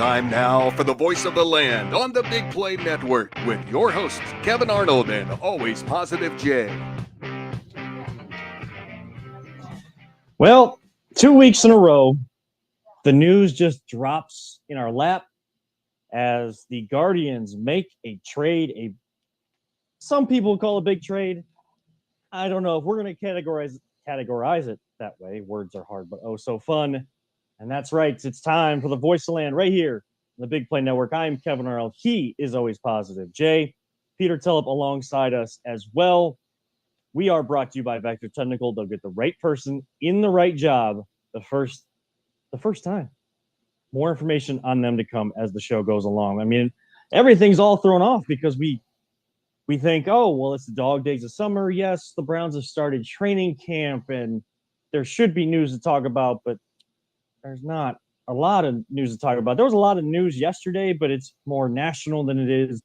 Time now for the voice of the land on the Big Play Network with your hosts, Kevin Arnold and Always Positive Jay. Well, 2 weeks in a row, the news just drops in our lap as the Guardians make a trade. Some people call it a big trade. I don't know if we're going to categorize it that way. Words are hard, but oh so fun. And that's right. It's time for the voice of land right here on the Big Play Network. I'm Kevin Arnold. He is Always Positive Jay. Peter Tillip alongside us as well. We are brought to you by Vector Technical. They'll get the right person in the right job the first time. More information on them to come as the show goes along. I mean, everything's all thrown off because we think, oh, well, it's the dog days of summer. Yes, the Browns have started training camp and there should be news to talk about, but there's not a lot of news to talk about. There was a lot of news yesterday, but it's more national than it is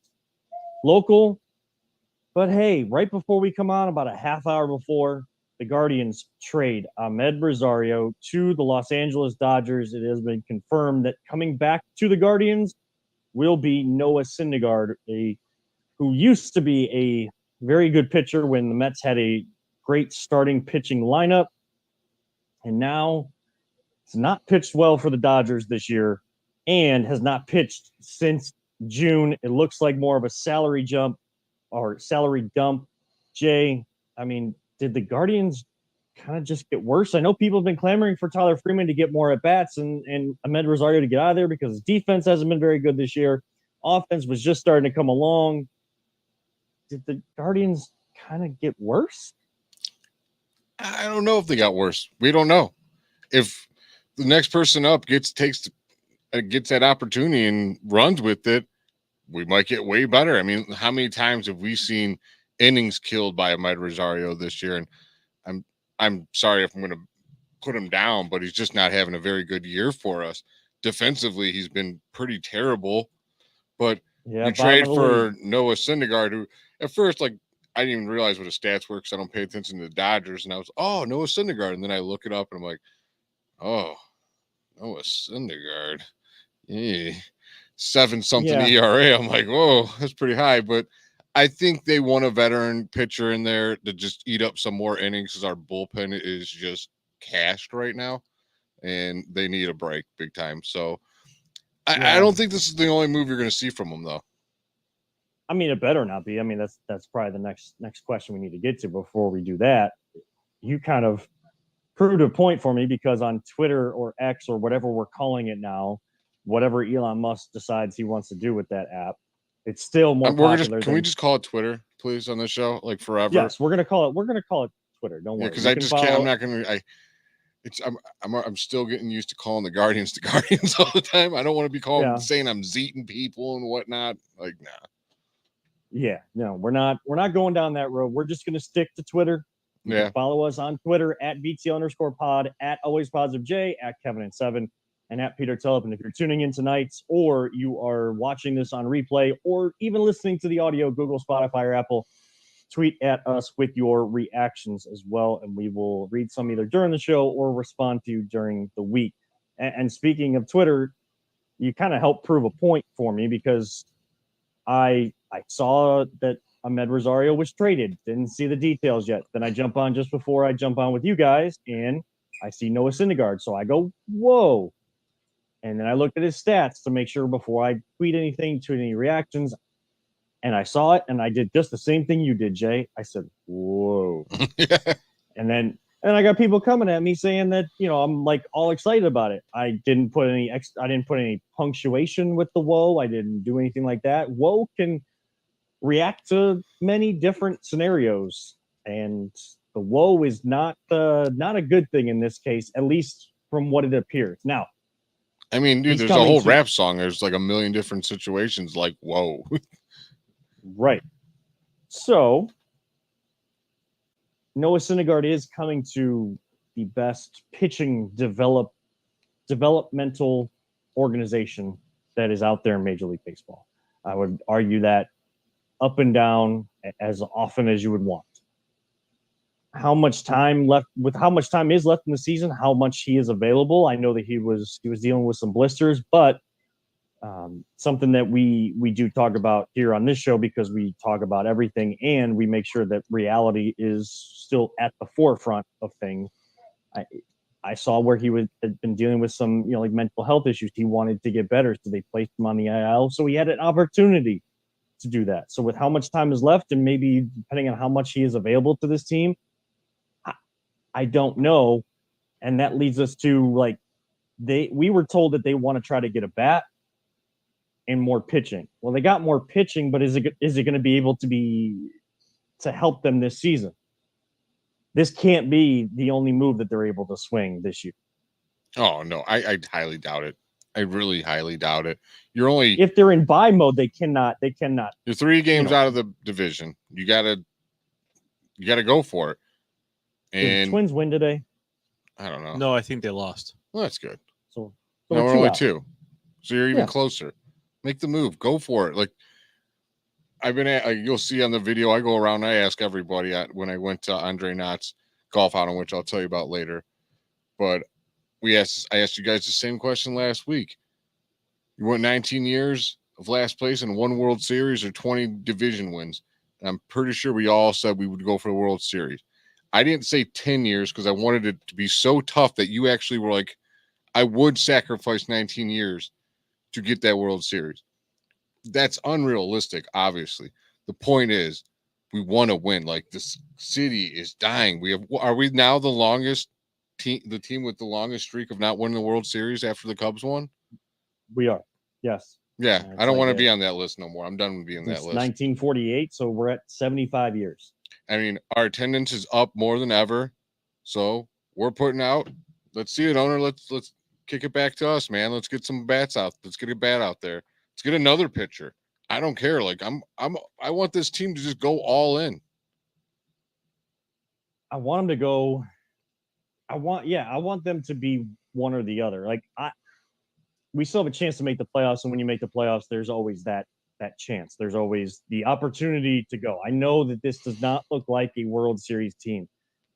local. But hey, right before we come on, about a half hour before, the Guardians trade Amed Rosario to the Los Angeles Dodgers. It has been confirmed that coming back to the Guardians will be Noah Syndergaard, who used to be a very good pitcher when the Mets had a great starting pitching lineup. And now it's not pitched well for the Dodgers this year and has not pitched since June. It looks like more of a salary jump or salary dump. Jay, I mean, did the Guardians kind of just get worse? I know people have been clamoring for Tyler Freeman to get more at bats and Amed Rosario to get out of there because his defense hasn't been very good this year. Offense was just starting to come along. Did the Guardians kind of get worse? I don't know if they got worse. We don't know. If the next person up gets that opportunity and runs with it, we might get way better. I mean, how many times have we seen innings killed by Amed Rosario this year? And I'm sorry if I'm going to put him down, but he's just not having a very good year for us. Defensively, he's been pretty terrible. But you trade for Noah Syndergaard, who at first, like, I didn't even realize what his stats were because I don't pay attention to the Dodgers. And I was, Noah Syndergaard. And then I look it up and I'm like, Noah Syndergaard. Yeah. 7-something ERA. I'm like, whoa, that's pretty high. But I think they want a veteran pitcher in there to just eat up some more innings because our bullpen is just cashed right now. And they need a break big time. So I don't think this is the only move you're going to see from them, though. I mean, it better not be. I mean, that's probably the next question we need to get to before we do that. You kind of proved a point for me because on Twitter or X or whatever we're calling it now, whatever Elon Musk decides he wants to do with that app, it's still more popular. Can we just call it Twitter, please, on this show, like forever? Yes, we're gonna call it Twitter. Don't worry. Because I just can't. I'm not gonna. I'm still getting used to calling the Guardians all the time. I don't want to be saying I'm zeeting people and whatnot. Like, nah. Yeah, no, we're not going down that road. We're just gonna stick to Twitter. You can follow us on Twitter at @BT_pod, at Always Positive J, at Kevin7, and at Peter Tillip. And if you're tuning in tonight, or you are watching this on replay, or even listening to the audio, Google, Spotify, or Apple, tweet at us with your reactions as well, and we will read some either during the show or respond to you during the week. And speaking of Twitter, you kind of helped prove a point for me because I saw that Amed Rosario was traded. Didn't see the details yet. Then I jump on just before I jump on with you guys, and I see Noah Syndergaard. So I go, whoa. And then I looked at his stats to make sure before I tweet anything, tweet any reactions. And I saw it, and I did just the same thing you did, Jay. I said, whoa. And then I got people coming at me saying that, I'm like all excited about it. I didn't put any punctuation with the whoa. I didn't do anything like that. Whoa can react to many different scenarios, and the whoa is not a good thing in this case, at least from what it appears. Now, I mean, dude, there's a whole rap song. There's like a million different situations like whoa. Right. So Noah Syndergaard is coming to the best pitching developmental organization that is out there in Major League Baseball. I would argue that up and down as often as you would want. How much time is left in the season, how much he is available. I know that he was dealing with some blisters, but something that we do talk about here on this show because we talk about everything and we make sure that reality is still at the forefront of things. I saw where he had been dealing with some, like mental health issues. He wanted to get better, so they placed him on the IL. So he had an opportunity to do that. So with how much time is left, and maybe depending on how much he is available to this team, I don't know. And that leads us to we were told that they want to try to get a bat and more pitching. Well, they got more pitching, but is it going to be able to help them this season? This can't be the only move that they're able to swing this year. Oh no, I highly doubt it. I really highly doubt it. You're only if they're in buy mode, they cannot. You're 3 games out of the division. You gotta go for it. And did the Twins win today? I don't know. No, I think they lost. Well, that's good. So no, we're only out. 2. So you're even closer. Make the move. Go for it. Like I've been at, you'll see on the video, I go around, I ask everybody when I went to Andre Knott's golf outing, which I'll tell you about later. But I asked you guys the same question last week. You went 19 years of last place in 1 World Series or 20 division wins. And I'm pretty sure we all said we would go for the World Series. I didn't say 10 years because I wanted it to be so tough that you actually were like, I would sacrifice 19 years to get that World Series. That's unrealistic, obviously. The point is, we want to win. Like, this city is dying. Are we now the longest team, the team with the longest streak of not winning the World Series after the Cubs won? We are. Yes. Yeah, I don't want to be on that list no more. I'm done with being on that list. 1948, so we're at 75 years. I mean, our attendance is up more than ever. So we're putting out. Let's see it, owner. Let's kick it back to us, man. Let's get some bats out. Let's get a bat out there. Let's get another pitcher. I don't care. Like I want this team to just go all in. I want them to go. I want them to be one or the other. We still have a chance to make the playoffs, and when you make the playoffs, there's always that chance. There's always the opportunity to go. I know that this does not look like a World Series team,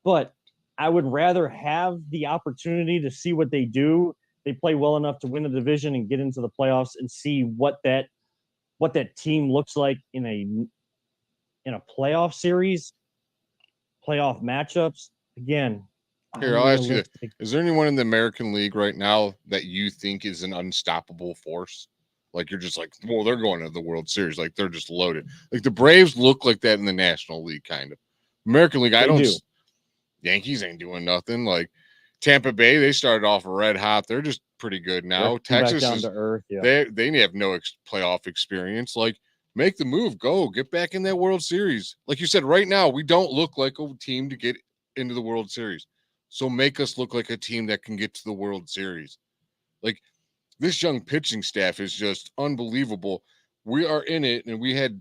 but I would rather have the opportunity to see what they do. They play well enough to win the division and get into the playoffs and see what that team looks like in a playoff series, playoff matchups. Again, here, I'll ask you, is there anyone in the American League right now that you think is an unstoppable force? Like, you're just like, well, they're going to the World Series. Like, they're just loaded. Like, the Braves look like that in the National League, kind of. American League, Yankees ain't doing nothing. Like, Tampa Bay, they started off red hot. They're just pretty good now. Texas down is to earth. Yeah. They have no playoff experience. Like, make the move. Go. Get back in that World Series. Like you said, right now, we don't look like a team to get into the World Series. So make us look like a team that can get to the World Series. Like, this young pitching staff is just unbelievable. We are in it, and we had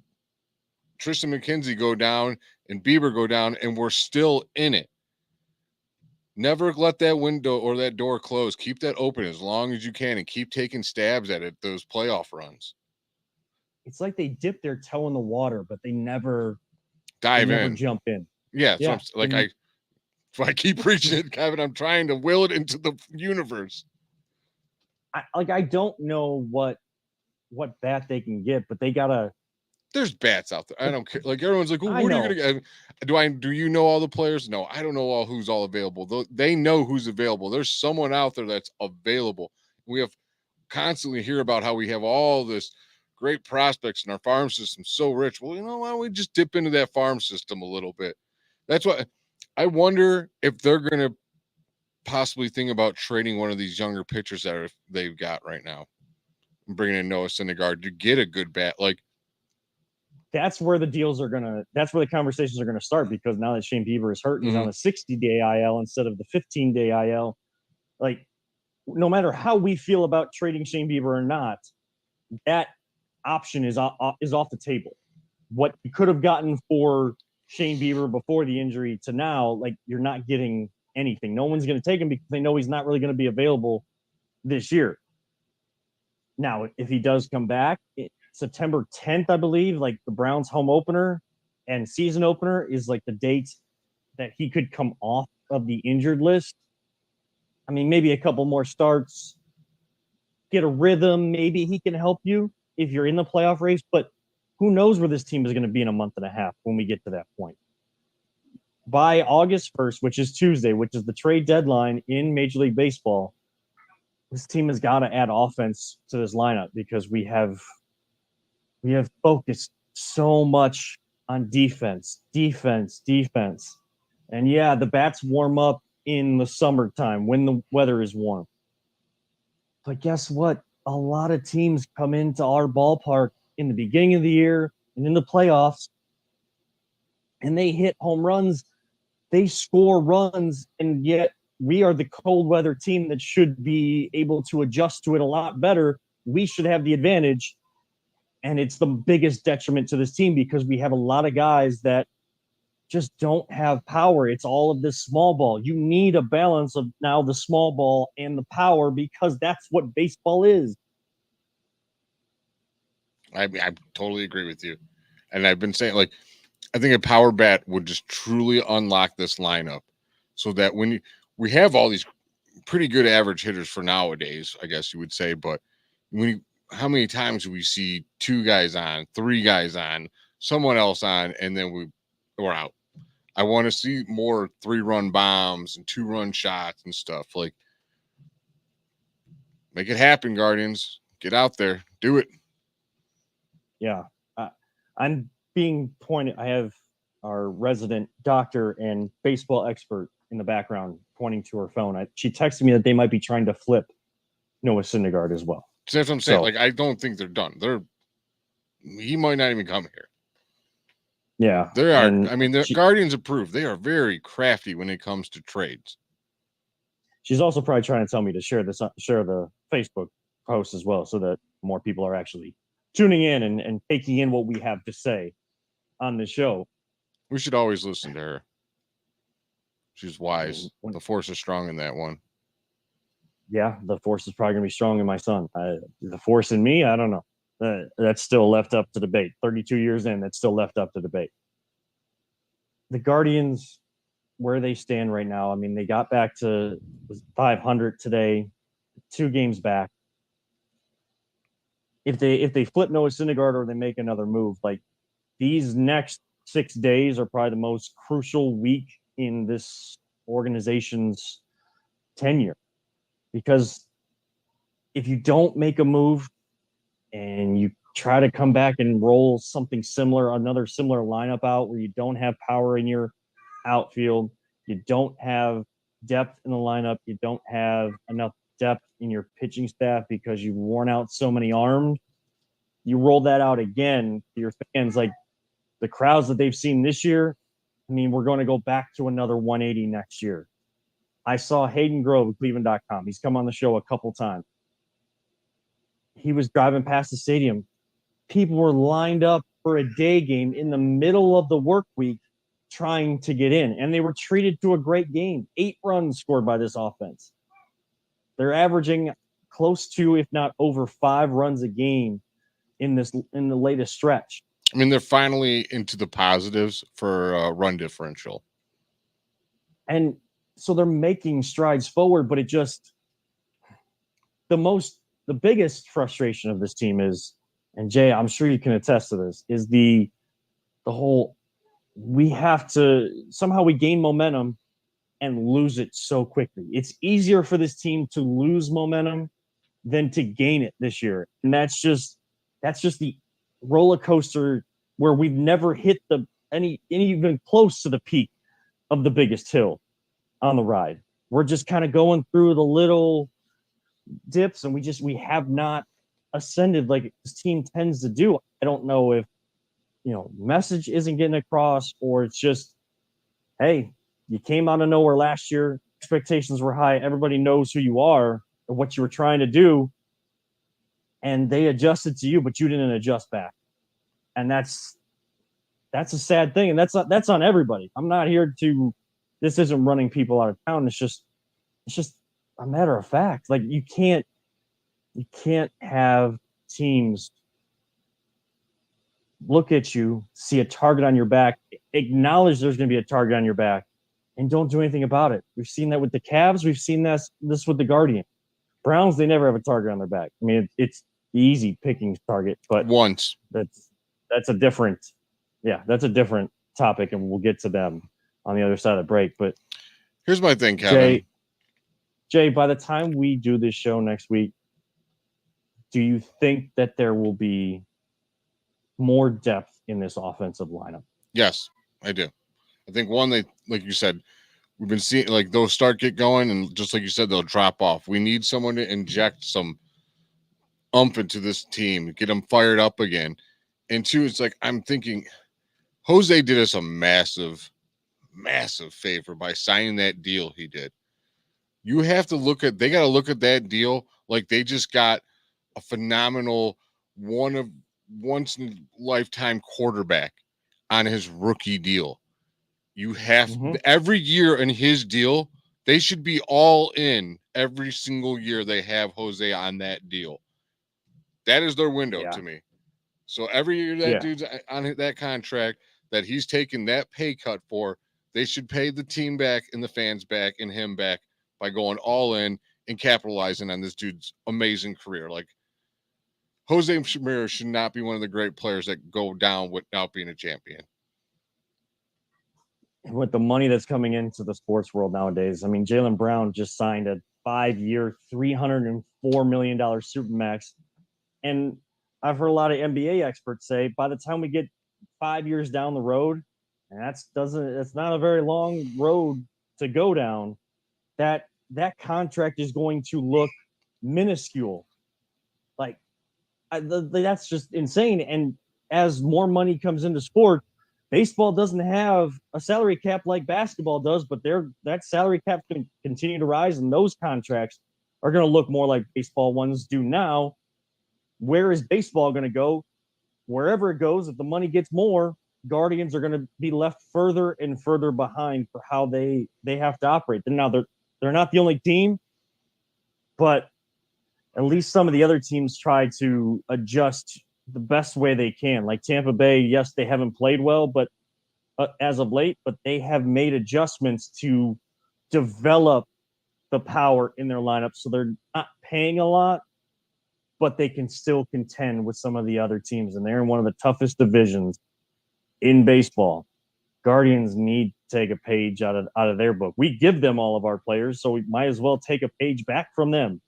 Tristan McKenzie go down and Bieber go down, and we're still in it. Never let that window or that door close. Keep that open as long as you can and keep taking stabs at it, those playoff runs. It's like they dip their toe in the water, but they never jump in. Yeah. So I keep preaching it, Kevin. I'm trying to will it into the universe. I don't know what bat they can get, but they gotta. There's bats out there. I don't care. Like, everyone's like, well, what are you gonna get? Do you know all the players? No, I don't know who's all available. They know who's available. There's someone out there that's available. We have constantly hear about how we have all this great prospects in our farm system, so rich. Well, why don't we just dip into that farm system a little bit? That's what I wonder if they're gonna possibly think about trading one of these younger pitchers that they've got right now and bringing in Noah Syndergaard to get a good bat. Like, that's where the conversations are going to start, because now that Shane Bieber is hurt, he's on a 60-day IL instead of the 15-day IL. Like, no matter how we feel about trading Shane Bieber or not, that option is off the table. What you could have gotten for Shane Bieber before the injury to now, like, you're not getting anything. No one's going to take him because they know he's not really going to be available this year. Now, if he does come back, September 10th, I believe, like the Browns home opener and season opener is like the date that he could come off of the injured list. I mean, maybe a couple more starts get a rhythm. Maybe he can help you if you're in the playoff race, but who knows where this team is going to be in a month and a half when we get to that point. By August 1st, which is Tuesday, which is the trade deadline in Major League Baseball, this team has got to add offense to this lineup because we have focused so much on defense. And yeah, the bats warm up in the summertime when the weather is warm. But guess what? A lot of teams come into our ballpark in the beginning of the year and in the playoffs, and they hit home runs. They score runs, and yet we are the cold weather team that should be able to adjust to it a lot better. We should have the advantage, and it's the biggest detriment to this team because we have a lot of guys that just don't have power. It's all of this small ball. You need a balance of now the small ball and the power because that's what baseball is. I totally agree with you. And I've been saying, like, I think a power bat would just truly unlock this lineup so that when we have all these pretty good average hitters for nowadays, I guess you would say, but how many times do we see 2 guys on, 3 guys on, someone else on, and then we're out? I want to see more 3-run bombs and 2-run shots and stuff. Like, make it happen, Guardians. Get out there. Do it. Yeah. I'm being pointed. I have our resident doctor and baseball expert in the background pointing to her phone. She texted me that they might be trying to flip Noah Syndergaard as well. So that's what I'm saying. Like, I don't think they're done. He might not even come here. Yeah. They are. I mean, the Guardians approved. They are very crafty when it comes to trades. She's also probably trying to tell me to share the Facebook post as well so that more people are actually tuning in and taking in what we have to say on the show. We should always listen to her. She's wise. The force is strong in that one. Yeah, the force is probably going to be strong in my son. The force in me, I don't know. That's still left up to debate. 32 years in, that's still left up to debate. The Guardians, where they stand right now, I mean, they got back to 500 today, 2 games back. If they flip Noah Syndergaard or they make another move, like these next 6 days are probably the most crucial week in this organization's tenure. Because if you don't make a move and you try to come back and roll something similar, another similar lineup out where you don't have power in your outfield, you don't have depth in the lineup, you don't have enough depth in your pitching staff because you've worn out so many arms, you roll that out again to your fans. Like the crowds that they've seen this year, I mean, we're going to go back to another 180 next year. I saw Hayden Grove at Cleveland.com. He's come on the show a couple times. He was driving past the stadium. People were lined up for a day game in the middle of the work week trying to get in, and they were treated to a great game. 8 runs scored by this offense. They're averaging close to, if not over 5 runs a game in the latest stretch. I mean, they're finally into the positives for run differential. And so they're making strides forward, but it just the biggest frustration of this team is, and Jay, I'm sure you can attest to this, is the whole we have to somehow we gain momentum and lose it so quickly. It's easier for this team to lose momentum than to gain it this year. And that's just the roller coaster where we've never hit any even close to the peak of the biggest hill on the ride. We're just kind of going through the little dips, and we have not ascended like this team tends to do. I don't know if message isn't getting across, or it's just, hey, you came out of nowhere last year, expectations were high, everybody knows who you are or what you were trying to do, and they adjusted to you, but you didn't adjust back. And that's a sad thing, and that's on everybody. I'm not here to, this isn't running people out of town. It's just a matter of fact. Like you can't have teams look at you, see a target on your back, acknowledge there's going to be a target on your back, and don't do anything about it. We've seen that with the Cavs. We've seen this with the Guardians. Browns, they never have a target on their back. I mean, it's the easy picking target, but Once. that's a different topic, and we'll get to them on the other side of the break. But Here's my thing, Kevin. Jay, by the time we do this show next week, do you think that there will be more depth in this offensive lineup? Yes, I do. I think one, they, like you said, we've been seeing like those start get going, and just like you said, they'll drop off. We need someone to inject some oomph into this team, get them fired up again. And two, it's like I'm thinking Jose did us a massive favor by signing that deal he did. You have to they got to look at that deal like they just got a phenomenal once in a lifetime quarterback on his rookie deal. You have every year in his deal, they should be all in every single year they have Jose on that deal. That is their window to me. So every year that dude's on that contract that he's taking that pay cut for, they should pay the team back and the fans back and him back by going all in and capitalizing on this dude's amazing career. Like Jose Ramirez should not be one of the great players that go down without being a champion. With the money that's coming into the sports world nowadays, I mean, Jaylen Brown just signed a 5-year, $304 million Supermax. And I've heard a lot of NBA experts say by the time we get 5 years down the road, and it's not a very long road to go down, that contract is going to look minuscule. Like that's just insane. And as more money comes into sport, baseball doesn't have a salary cap like basketball does, but that salary cap can continue to rise, and those contracts are going to look more like baseball ones do now. Where is baseball going to go? Wherever it goes, if the money gets more, Guardians are going to be left further and further behind for how they have to operate. Now they're not the only team, but at least some of the other teams try to adjust the best way they can. Like Tampa Bay, yes, they haven't played well, but as of late, but they have made adjustments to develop the power in their lineup, so they're not paying a lot, but they can still contend with some of the other teams, and they're in one of the toughest divisions in baseball. Guardians need to take a page out of their book. We give them all of our players, so we might as well take a page back from them.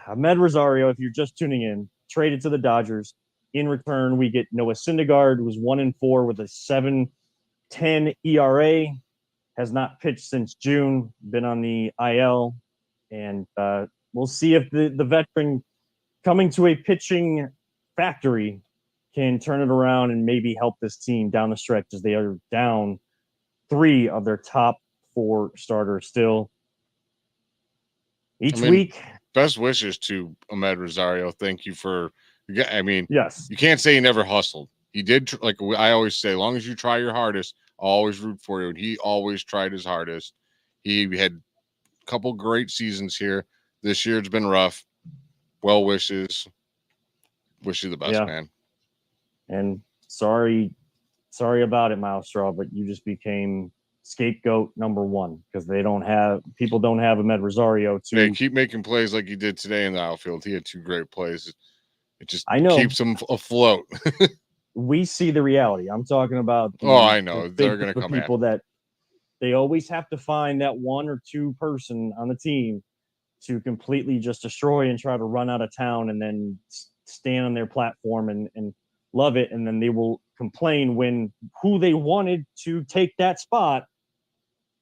Ahmed Rosario, if you're just tuning in, traded to the Dodgers. In return, we get Noah Syndergaard, who's 1-4 with a 7.10 ERA, has not pitched since June, been on the IL, and we'll see if the veteran coming to a pitching factory can turn it around and maybe help this team down the stretch, as they are down 3 of their top 4 starters still. Each week. Best wishes to Ahmed Rosario. Thank you for, yes, you can't say he never hustled. He did, like I always say, as long as you try your hardest, I'll always root for you. And he always tried his hardest. He had a couple great seasons here. This year it's been rough. Well wishes. Wish you the best, man. And sorry about it, Miles Straw, but you just became scapegoat number 1 because people don't have Ahmed Rosario to. They keep making plays like he did today in the outfield. He had 2 great plays. It just keeps him afloat. We see the reality. I'm talking about. I know they're going to come people that they always have to find that 1 or 2 person on the team to completely just destroy and try to run out of town, and then stand on their platform and love it, and then they will complain when who they wanted to take that spot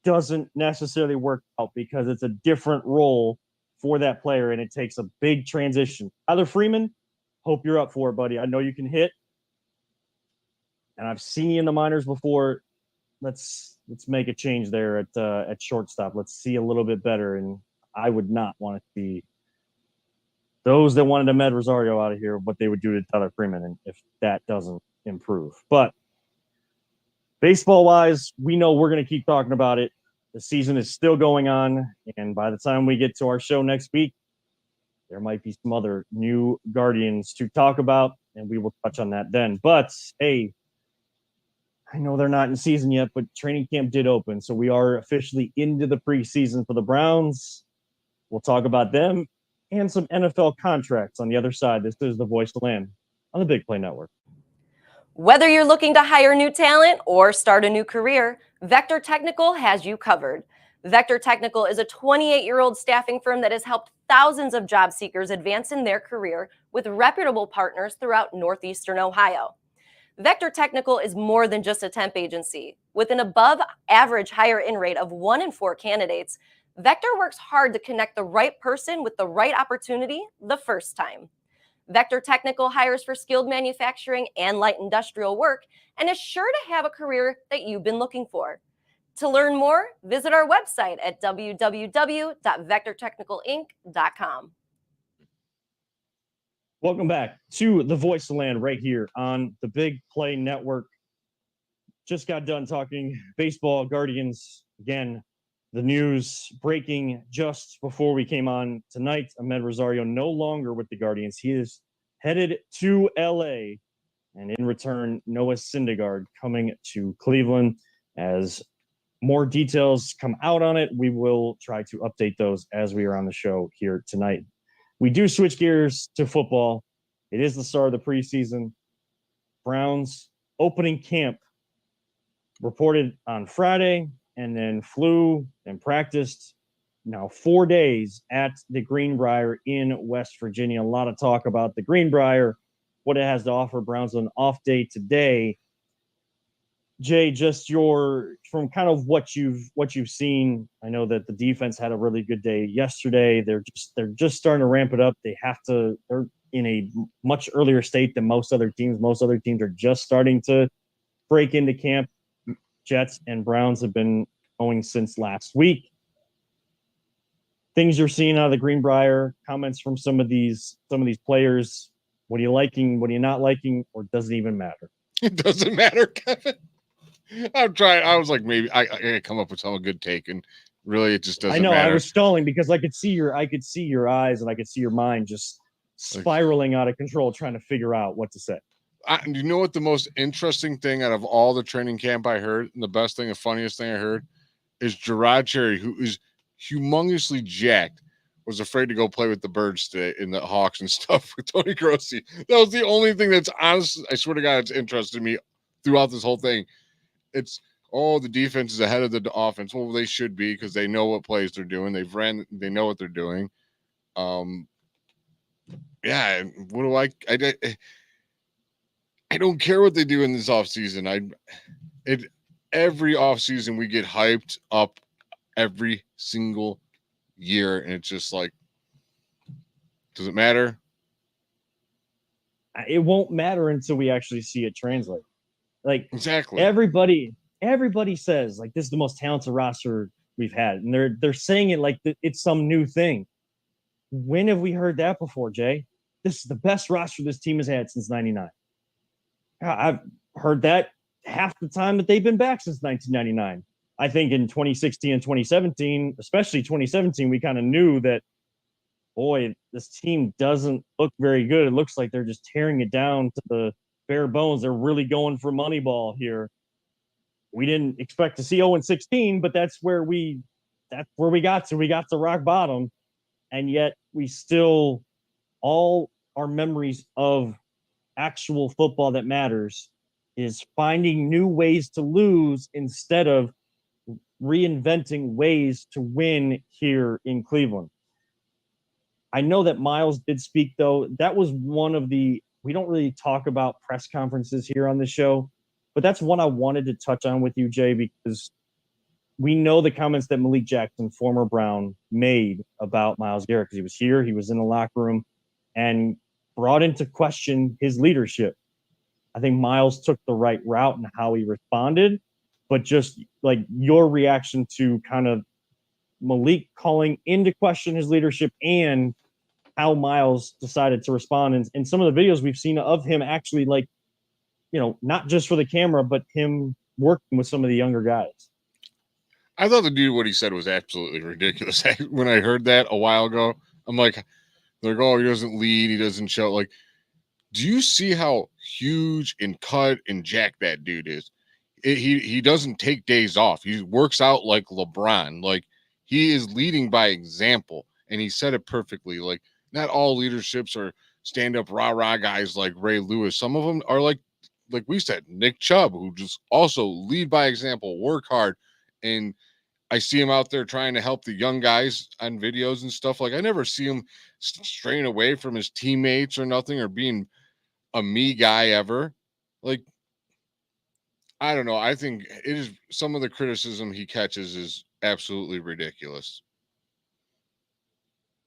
doesn't necessarily work out because it's a different role for that player, and it takes a big transition. Tyler Freeman, hope you're up for it, buddy. I know you can hit, and I've seen you in the minors before. Let's make a change there at shortstop. Let's see a little bit better, and I would not want to see those that wanted Ahmed Rosario out of here, what they would do to Tyler Freeman, and if that doesn't improve. But baseball-wise, we know we're going to keep talking about it. The season is still going on, and by the time we get to our show next week, there might be some other new Guardians to talk about, and we will touch on that then. But, hey, I know they're not in season yet, but training camp did open. So we are officially into the preseason for the Browns. We'll talk about them and some NFL contracts on the other side. This is the Voice of the Land on the Big Play Network. Whether you're looking to hire new talent or start a new career, Vector Technical has you covered. Vector Technical is a 28-year-old staffing firm that has helped thousands of job seekers advance in their career with reputable partners throughout Northeastern Ohio. Vector Technical is more than just a temp agency. With an above-average hire-in rate of 1 in 4 candidates, Vector works hard to connect the right person with the right opportunity the first time. Vector Technical hires for skilled manufacturing and light industrial work and is sure to have a career that you've been looking for. To learn more, visit our website at www.vectortechnicalinc.com. Welcome back to the Voice of the Land right here on the Big Play Network. Just got done talking baseball, Guardians. Again, the news breaking just before we came on tonight. Ahmed Rosario no longer with the Guardians. He is headed to LA. And in return, Noah Syndergaard coming to Cleveland. As more details come out on it, we will try to update those as we are on the show here tonight. We do switch gears to football. It is the start of the preseason. Browns opening camp reported on Friday and then flew and practiced now 4 days at the Greenbrier in West Virginia. A lot of talk about the Greenbrier, what it has to offer. Browns on an off day today. Jay, just from kind of what you've seen. I know that the defense had a really good day yesterday. They're just starting to ramp it up. They're in a much earlier state than most other teams. Most other teams are just starting to break into camp. Jets and Browns have been going since last week. Things you're seeing out of the Greenbrier, comments from some of these players. What are you liking? What are you not liking? Or does it even matter? It doesn't matter, Kevin. I'm trying. I was like, maybe I come up with some good take, and really, it just doesn't. I know. matter. I was stalling because I could see your eyes and I could see your mind just spiraling out of control, trying to figure out what to say. You know what? The most interesting thing out of all the training camp I heard, and the funniest thing I heard, is Gerard Cherry, who is humongously jacked, was afraid to go play with the Birds today in the Hawks and stuff with Tony Grossi. That was the only thing that's honest. I swear to God, it's interested me throughout this whole thing. It's the defense is ahead of the offense. Well, they should be because they know what plays they're doing. They know what they're doing. Yeah. What do I don't care what they do in this offseason. Every offseason we get hyped up every single year, and it's just like, does it matter? It won't matter until we actually see it translate. Like exactly. Everybody says like this is the most talented roster we've had, and they're saying it like it's some new thing. When have we heard that before, Jay? This is the best roster this team has had since '99. I've heard that half the time that they've been back since 1999. I think in 2016 and 2017, especially 2017, we kind of knew that, boy, this team doesn't look very good. It looks like they're just tearing it down to the bare bones. They're really going for Moneyball here. We didn't expect to see 0-16, but that's where we got to. We got to rock bottom, and yet we still, all our memories of actual football that matters is finding new ways to lose instead of reinventing ways to win here in Cleveland. I know that Miles did speak, though. That was one of we don't really talk about press conferences here on the show, but that's one I wanted to touch on with you, Jay, because we know the comments that Malik Jackson, former Brown, made about Myles Garrett, because he was here, he was in the locker room, and brought into question his leadership. I think Myles took the right route in how he responded, but just like your reaction to kind of Malik calling into question his leadership and how Myles decided to respond. And some of the videos we've seen of him actually, like, not just for the camera, but him working with some of the younger guys. I thought the dude, what he said was absolutely ridiculous. When I heard that a while ago, I'm like, he doesn't lead, he doesn't show. Like, do you see how huge and cut and jacked that dude is? he doesn't take days off. He works out like LeBron. Like, he is leading by example, and he said it perfectly. Like, not all leaderships are stand up rah guys like Ray Lewis. Some of them are like we said, Nick Chubb, who just also lead by example, work hard. And I see him out there trying to help the young guys on videos and stuff. Like, I never see him straying away from his teammates or nothing, or being a me guy ever. Like, I don't know. I think it is, some of the criticism he catches is absolutely ridiculous.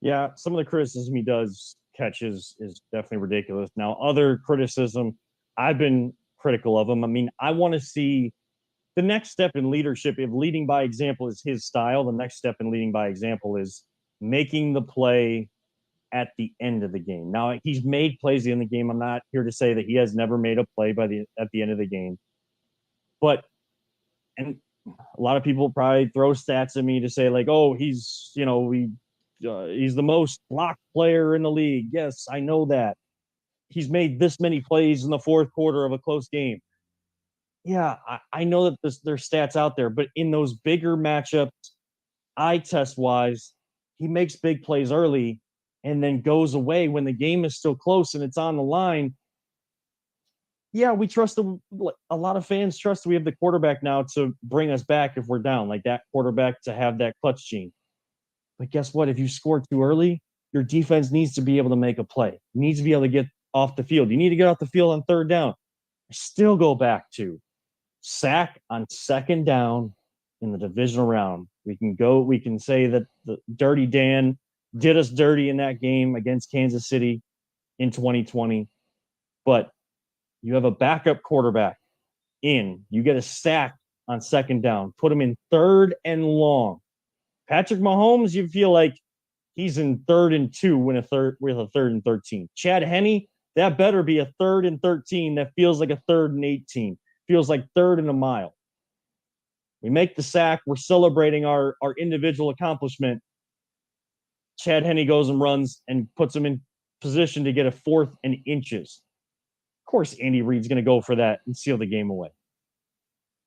Yeah, some of the criticism he does catches is definitely ridiculous. Now, other criticism, I've been critical of him. I mean, I want to see the next step in leadership. If leading by example is his style, the next step in leading by example is making the play at the end of the game. Now, he's made plays in the game. I'm not here to say that he has never made a play at the end of the game. But, and a lot of people probably throw stats at me to say, like, oh, he's the most blocked player in the league. Yes, I know that. He's made this many plays in the fourth quarter of a close game. Yeah, I know that there's stats out there, but in those bigger matchups, eye test wise, he makes big plays early and then goes away when the game is still close and it's on the line. Yeah, we trust him. A lot of fans trust we have the quarterback now to bring us back if we're down, like that quarterback to have that clutch gene. But guess what? If you score too early, your defense needs to be able to make a play. You need to be able to get off the field. You need to get off the field on third down. I still go back to sack on second down in the divisional round. We can say that the Dirty Dan did us dirty in that game against Kansas City in 2020. But you have a backup quarterback you get a sack on second down, put him in third and long. Patrick Mahomes, you feel like he's in 3rd and 2 with a 3rd and 13. Chad Henne, that better be a 3rd and 13 that feels like a 3rd and 18. Feels like 3rd and a mile. We make the sack. We're celebrating our individual accomplishment. Chad Henne goes and runs and puts him in position to get a 4th and inches. Of course, Andy Reid's going to go for that and seal the game away.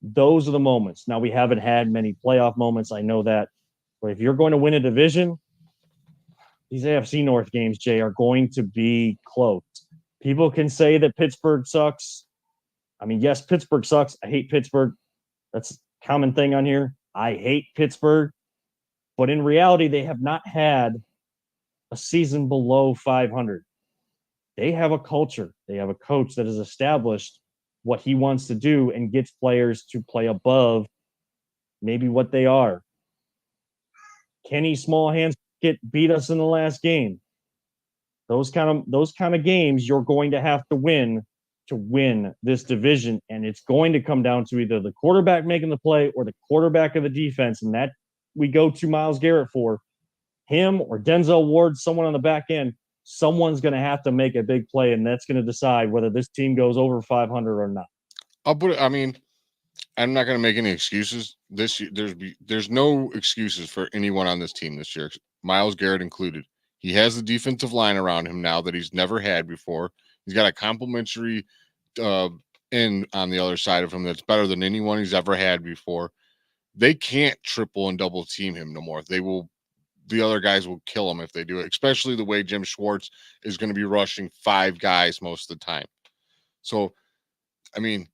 Those are the moments. Now, we haven't had many playoff moments. I know that. But if you're going to win a division, these AFC North games, Jay, are going to be close. People can say that Pittsburgh sucks. I mean, yes, Pittsburgh sucks. I hate Pittsburgh. That's a common thing on here. I hate Pittsburgh. But in reality, they have not had a season below 500. They have a culture. They have a coach that has established what he wants to do and gets players to play above maybe what they are. Kenny Smallhands beat us in the last game. Those kind of games you're going to have to win this division, and it's going to come down to either the quarterback making the play or the quarterback of the defense, and that we go to Myles Garrett for him or Denzel Ward, someone on the back end. Someone's going to have to make a big play, and that's going to decide whether this team goes over 500 or not. I'm not going to make any excuses this year. There's no excuses for anyone on this team this year, Myles Garrett included. He has the defensive line around him now that he's never had before. He's got a complimentary end on the other side of him that's better than anyone he's ever had before. They can't triple and double team him no more. The other guys will kill him if they do it, especially the way Jim Schwartz is going to be rushing 5 guys most of the time. So, I mean,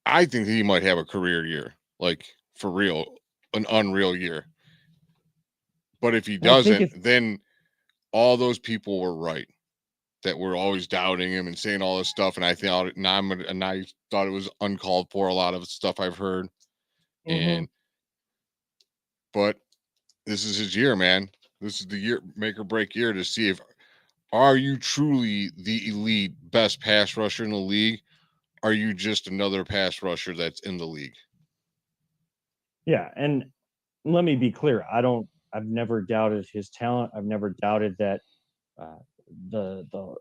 I think he might have a career year, like for real, an unreal year. But if he doesn't, then all those people were right that were always doubting him and saying all this stuff. And I thought it was uncalled for, a lot of stuff I've heard. Mm-hmm. But this is his year, man. This is the year, make or break year, to see if are you truly the elite best pass rusher in the league? Are you just another pass rusher that's in the league? Yeah, and let me be clear. I've never doubted his talent. I've never doubted that the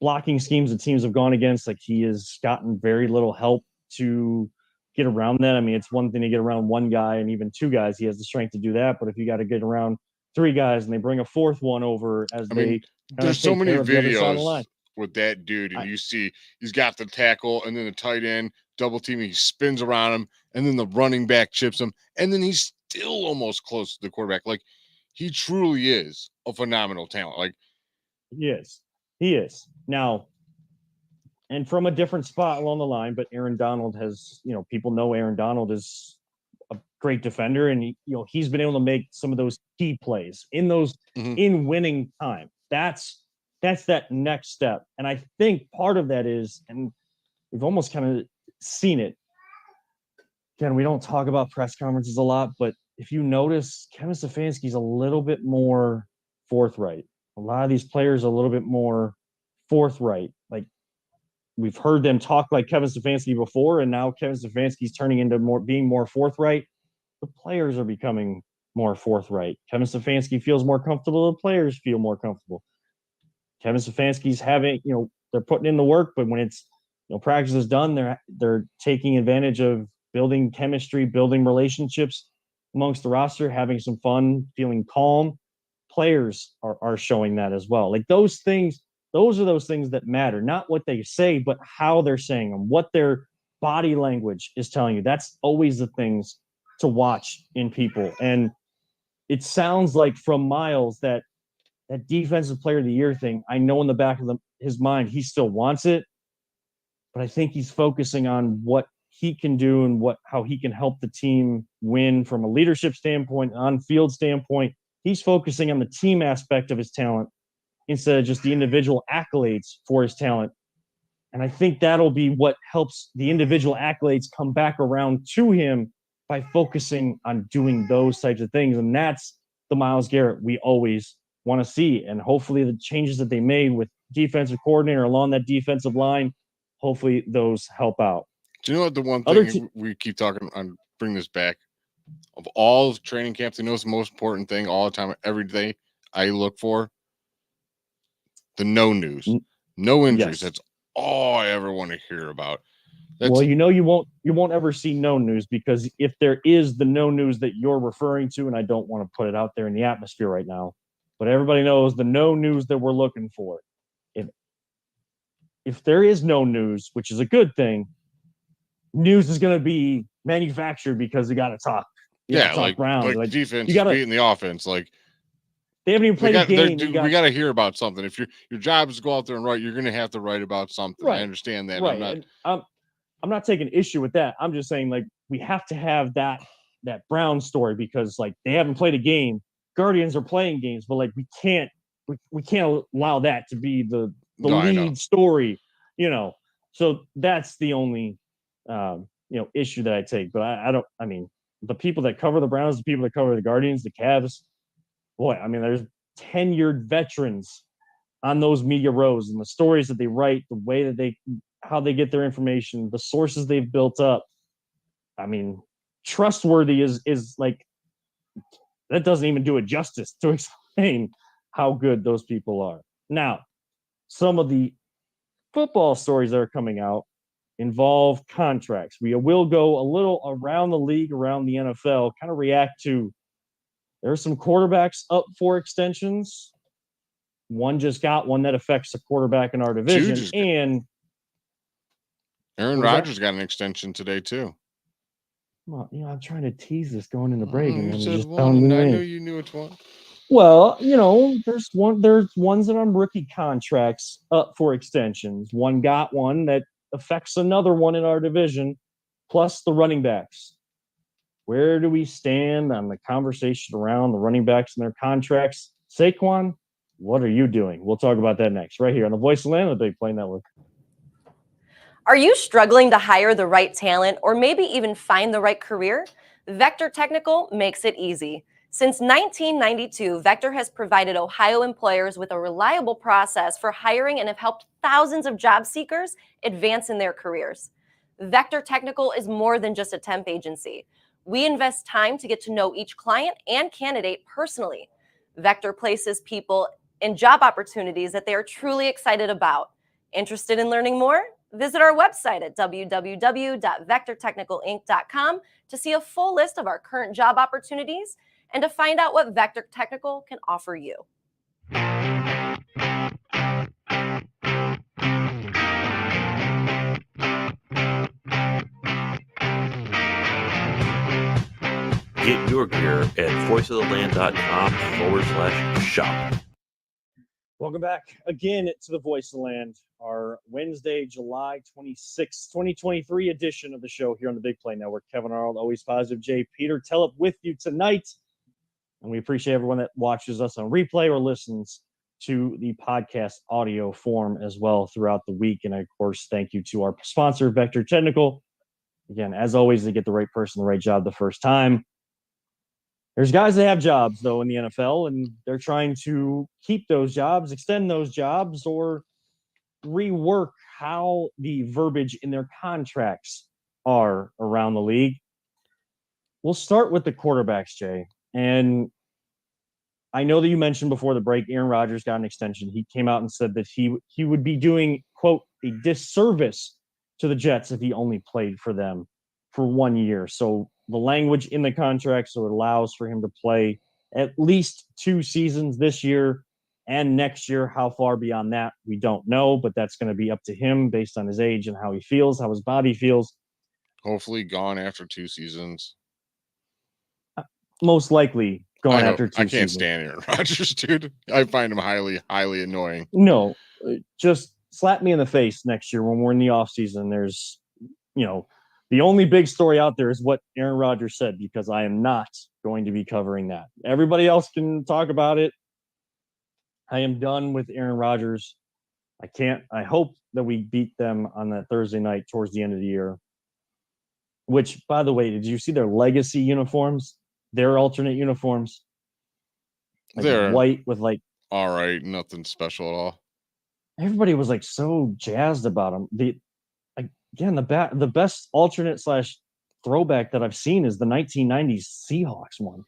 blocking schemes that teams have gone against, like, he has gotten very little help to get around that. I mean, it's one thing to get around one guy and even 2 guys. He has the strength to do that. But if you got to get around 3 guys and they bring a 4th one over there's so many videos with that dude, and you see he's got the tackle and then the tight end double team, he spins around him, and then the running back chips him, and then he's still almost close to the quarterback. Like, he truly is a phenomenal talent. Like, He is. He is. Now, and from a different spot along the line, but Aaron Donald has, people know Aaron Donald is a great defender, and he's been able to make some of those key plays in those in winning time. That's that next step. And I think part of that is, and we've almost kind of seen it. Again, we don't talk about press conferences a lot, but if you notice, Kevin Stefanski's a little bit more forthright. A lot of these players are a little bit more forthright. Like, we've heard them talk like Kevin Stefanski before, and now Kevin Stefanski's turning into being more forthright. The players are becoming more forthright. Kevin Stefanski feels more comfortable. The players feel more comfortable. Kevin Stefanski's having, they're putting in the work, but when it's, practice is done, they're taking advantage of building chemistry, building relationships amongst the roster, having some fun, feeling calm. Players are showing that as well. Like, those are those things that matter, not what they say, but how they're saying them, what their body language is telling you. That's always the things to watch in people. And it sounds like from Miles that defensive player of the year thing, I know in the back of his mind, he still wants it, but I think he's focusing on what he can do and how he can help the team win from a leadership standpoint, on-field standpoint. He's focusing on the team aspect of his talent instead of just the individual accolades for his talent. And I think that'll be what helps the individual accolades come back around to him by focusing on doing those types of things. And that's the Myles Garrett we always want to see. And hopefully the changes that they made with defensive coordinator along that defensive line, hopefully those help out. Do you know what the one thing we keep talking on, bring this back, of all training camps, you know what's the most important thing all the time, every day I look for? The no news, no injuries. Yes. That's all I ever want to hear about. Well, you won't ever see no news, because if there is the no news that you're referring to, and I don't want to put it out there in the atmosphere right now, but everybody knows the no news that we're looking for. If there is no news, which is a good thing, news is going to be manufactured because you got to talk. Like defense beating the offense. Like, they haven't even played a game. We got to hear about something. If your job is to go out there and write, you're going to have to write about something. Right. I understand that. Right. I'm not taking issue with that. I'm just saying, like, we have to have that Brown story, because, like, they haven't played a game. Guardians are playing games, but, like, we can't allow that to be the lead story, So that's the only issue that I take. But I mean, the people that cover the Browns, the people that cover the Guardians, the Cavs, boy, I mean, there's tenured veterans on those media rows, and the stories that they write, the way that how they get their information, the sources they've built up. I mean, trustworthy is like, that doesn't even do it justice to explain how good those people are. Now, some of the football stories that are coming out involve contracts. We will go a little around the league, around the NFL, kind of react to, there are some quarterbacks up for extensions. One just got one that affects the quarterback in our division. And Aaron Rodgers got an extension today too. Well, I'm trying to tease this going into break, and then just I knew you knew which one. Well, there's ones that are on rookie contracts up for extensions. One got one that affects another one in our division, plus the running backs. Where do we stand on the conversation around the running backs and their contracts? Saquon, what are you doing? We'll talk about that next, right here on the Voice of Land, the Big Play Network. Are you struggling to hire the right talent, or maybe even find the right career? Vector Technical makes it easy. Since 1992, Vector has provided Ohio employers with a reliable process for hiring and have helped thousands of job seekers advance in their careers. Vector Technical is more than just a temp agency. We invest time to get to know each client and candidate personally. Vector places people in job opportunities that they are truly excited about. Interested in learning more? Visit our website at www.vectortechnicalinc.com to see a full list of our current job opportunities and to find out what Vector Technical can offer you. Get your gear at voiceoftheland.com/shop. Welcome back again to the Voice of the Land, our Wednesday, July 26th, 2023 edition of the show here on the Big Play Network. Kevin Arnold, always positive. Jay Peter Tellep with you tonight. And we appreciate everyone that watches us on replay or listens to the podcast audio form as well throughout the week. And of course, thank you to our sponsor, Vector Technical. Again, as always, they get the right person, the right job the first time. There's guys that have jobs, though, in the NFL, and they're trying to keep those jobs, extend those jobs, or rework how the verbiage in their contracts are around the league. We'll start with the quarterbacks, Jay. And I know that you mentioned before the break, Aaron Rodgers got an extension. He came out and said that he would be doing, quote, a disservice to the Jets if he only played for them for 1 year. So the language in the contract so it allows for him to play at least 2 seasons this year and next year. How far beyond that, we don't know, but that's going to be up to him based on his age and how he feels, how his body feels. Hopefully gone after 2 seasons. Most likely gone after 2 seasons. I can't stand Aaron Rodgers, dude. I find him highly, highly annoying. No, just slap me in the face next year when we're in the offseason. There's, the only big story out there is what Aaron Rodgers said, because I am not going to be covering that. Everybody else can talk about it. I am done with Aaron Rodgers. I hope that we beat them on that Thursday night towards the end of the year. Which, by the way, did you see their legacy uniforms? Their alternate uniforms? They're white with all right, nothing special at all. Everybody was so jazzed about them. The best alternate / throwback that I've seen is the 1990s Seahawks one.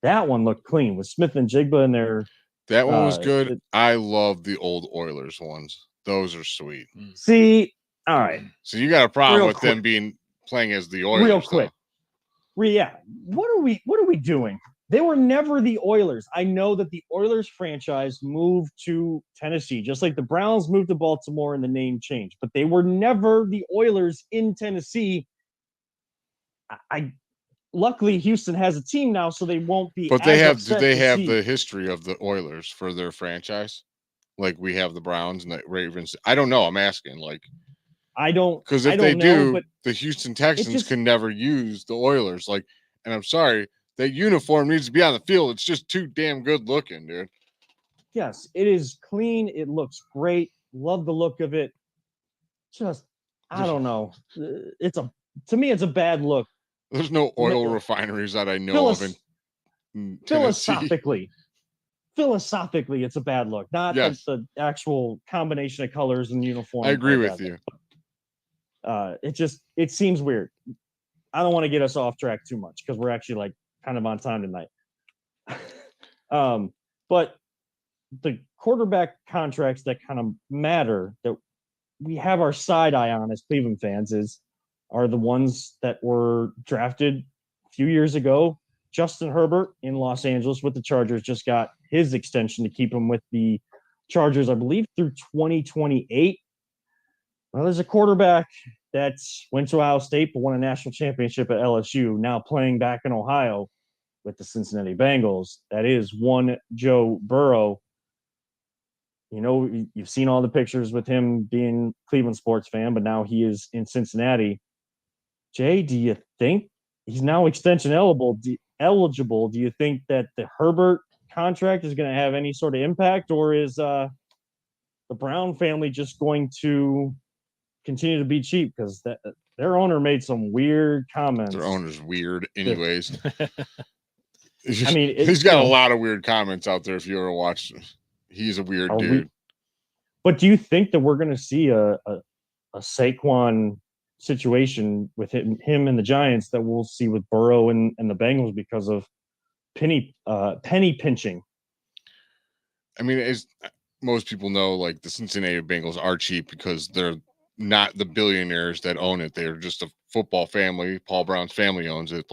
That one looked clean with Smith and Jigba in there. That one was good. I love the old Oilers ones. Those are sweet. See, all right. So you got a problem with them playing as the Oilers? Real quick. Yeah. What are we doing? They were never the Oilers. I know that the Oilers franchise moved to Tennessee, just like the Browns moved to Baltimore and the name changed. But they were never the Oilers in Tennessee. Luckily, Houston has a team now, so they won't be. But they have. Do they have the history of the Oilers for their franchise, like we have the Browns and the Ravens? I don't know. I'm asking. I don't. Because if they do, the Houston Texans can never use the Oilers. And I'm sorry. That uniform needs to be on the field. It's just too damn good looking, dude. Yes, it is clean. It looks great. Love the look of it. I don't know. To me, it's a bad look. There's no oil refineries that I know of in Philosophically, it's a bad look. Not the actual combination of colors and uniform. I agree with you. It seems weird. I don't want to get us off track too much because we're actually kind of on time tonight. But the quarterback contracts that kind of matter, that we have our side eye on as Cleveland fans, are the ones that were drafted a few years ago. Justin Herbert in Los Angeles with the Chargers just got his extension to keep him with the Chargers, I believe, through 2028. Well, there's a quarterback that went to Ohio State but won a national championship at LSU, now playing back in Ohio with the Cincinnati Bengals. That is one Joe Burrow. You've seen all the pictures with him being a Cleveland sports fan, but now he is in Cincinnati. Jay, do you think he's now extension eligible? Do you think that the Herbert contract is going to have any sort of impact, or is the Brown family just going to continue to be cheap? Because their owner made some weird comments. Their owner's weird anyways. He's got a lot of weird comments out there if you ever watch. He's a weird dude. But do you think that we're going to see a Saquon situation with him and the Giants that we'll see with Burrow and the Bengals because of penny pinching? As most people know, the Cincinnati Bengals are cheap because they're not the billionaires that own it. They're just a football family. Paul Brown's family owns it.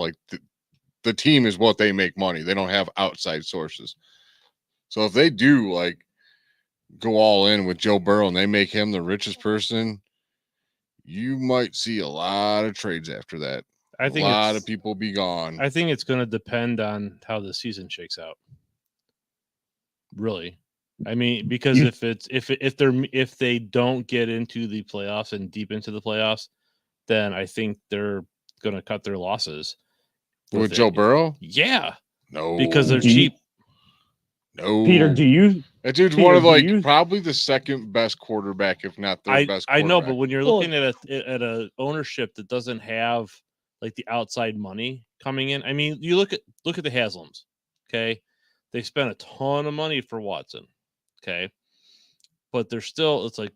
The team is what they make money. They don't have outside sources. So if they do go all in with Joe Burrow and they make him the richest person, you might see a lot of trades after that. I A think lot of people be gone. I think it's going to depend on how the season shakes out. Really, I mean, because You- if they don't get into the playoffs and deep into the playoffs, then I think they're going to cut their losses With it. Joe Burrow? Yeah, No. because they're Do you- cheap. No. Peter, do you? That dude's Peter, one of do like you- probably the second best quarterback, if not third best I quarterback. know, but when you're Well- looking at a ownership that doesn't have like the outside money coming in, I mean, you look at the Haslams. Okay, they spent a ton of money for Watson. Okay, but they're still, it's like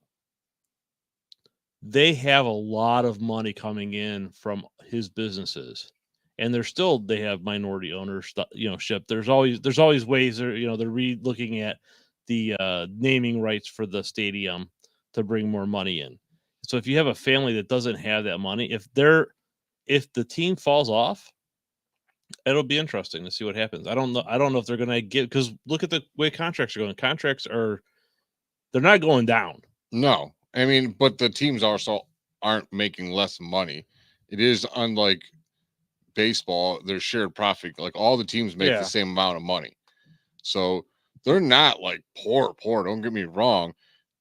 they have a lot of money coming in from his businesses, and they have minority ownership. There's always ways they're looking at the naming rights for the stadium to bring more money in. So if you have a family that doesn't have that money, if the team falls off, it'll be interesting to see what happens. I don't know if they're going to get, because look at the way contracts are going. They're not going down. No, I mean, but the teams also aren't making less money. It is unlike baseball, there's shared profit. Like all the teams make Yeah. the same amount of money. So they're not like poor. Don't get me wrong.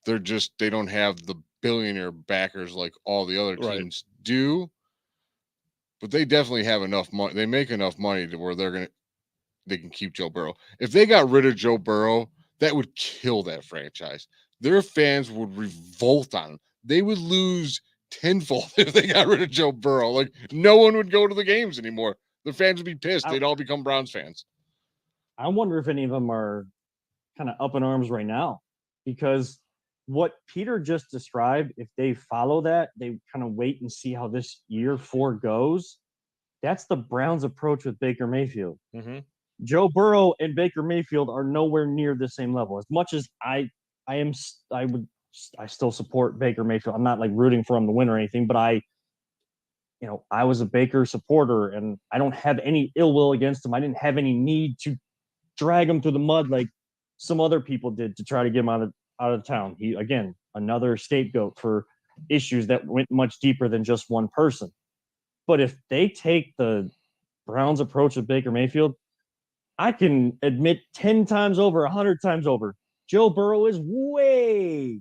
They're just, they don't have the billionaire backers like all the other Right. teams do. But they definitely have enough money. They make enough money to where they can keep Joe Burrow. If they got rid of Joe Burrow, that would kill that franchise. Their fans would revolt on them. They would lose tenfold if they got rid of Joe Burrow. Like no one would go to the games anymore. The fans would be pissed. They'd all become Browns fans. I wonder if any of them are kind of up in arms right now, because what Peter just described, if they follow that, they kind of wait and see how this year 4 goes. That's the Browns' approach with Baker Mayfield. Mm-hmm. Joe Burrow and Baker Mayfield are nowhere near the same level. As much as I still support Baker Mayfield. I'm not like rooting for him to win or anything, but I was a Baker supporter, and I don't have any ill will against him. I didn't have any need to drag him through the mud like some other people did to try to get him out of town. He, again, another scapegoat for issues that went much deeper than just one person. But if they take the Browns approach with Baker Mayfield, I can admit 10 times over, 100 times over, Joe Burrow is way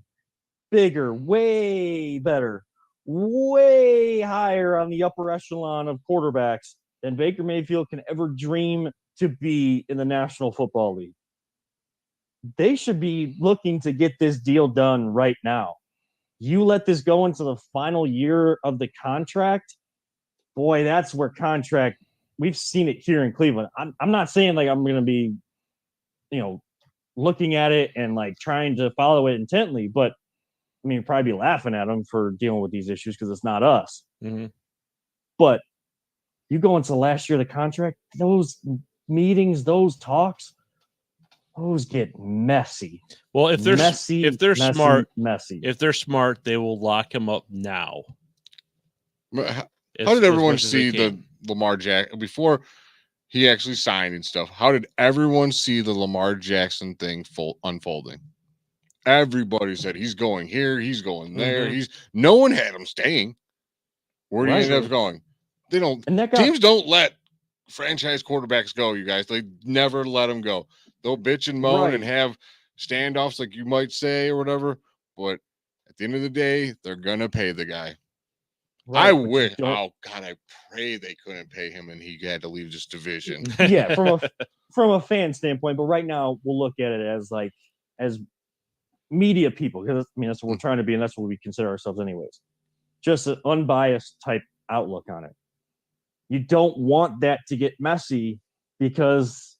bigger, way better, way higher on the upper echelon of quarterbacks than Baker Mayfield can ever dream to be in the National Football League. They should be looking to get this deal done right now. You let this go into the final year of the contract, boy, that's where contract, we've seen it here in Cleveland. I'm not saying like I'm going to be, looking at it and like trying to follow it intently, but I mean, probably be laughing at them for dealing with these issues because it's not us. Mm-hmm. But you go into the last year of the contract, those meetings, those talks, those get messy. Well, if they're smart, messy. if they're smart, they will lock him up now. How did everyone see the Lamar Jackson before he actually signed and stuff? How did everyone see the Lamar Jackson thing unfolding? Everybody said he's going here, he's going there. Mm-hmm. No one had him staying. Where do you Right. end up going? They don't. And that guy, Teams don't let franchise quarterbacks go. You guys, they never let them go. They'll bitch and moan Right. and have standoffs, like you might say, or whatever. But at the end of the day, they're gonna pay the guy. right, I but you wish. don't- Oh God, I pray they couldn't pay him and he had to leave this division. yeah, from a fan standpoint, but right now we'll look at it as media people, because I mean that's what we're trying to be, and that's what we consider ourselves anyways. Just an unbiased type outlook on it. You don't want that to get messy because,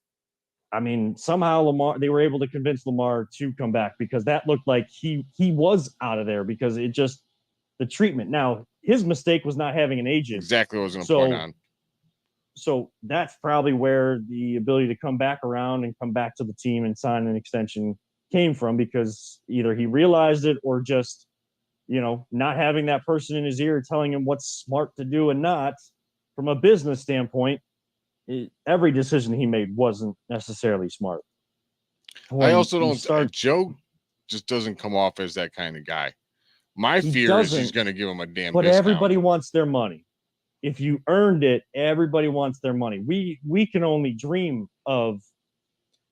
I mean, somehow they were able to convince Lamar to come back, because that looked like he was out of there because it just, the treatment. Now, his mistake was not having an agent. Exactly what I was going to So- point on. So that's probably where the ability to come back around and come back to the team and sign an extension came from, because either he realized it or just, not having that person in his ear telling him what's smart to do and not. From a business standpoint, every decision he made wasn't necessarily smart. I also don't. Joe just doesn't come off as that kind of guy. My He fear is he's doesn't, going to give him a damn but discount. everybody wants their money. if you earned it, everybody wants their money. We can only dream of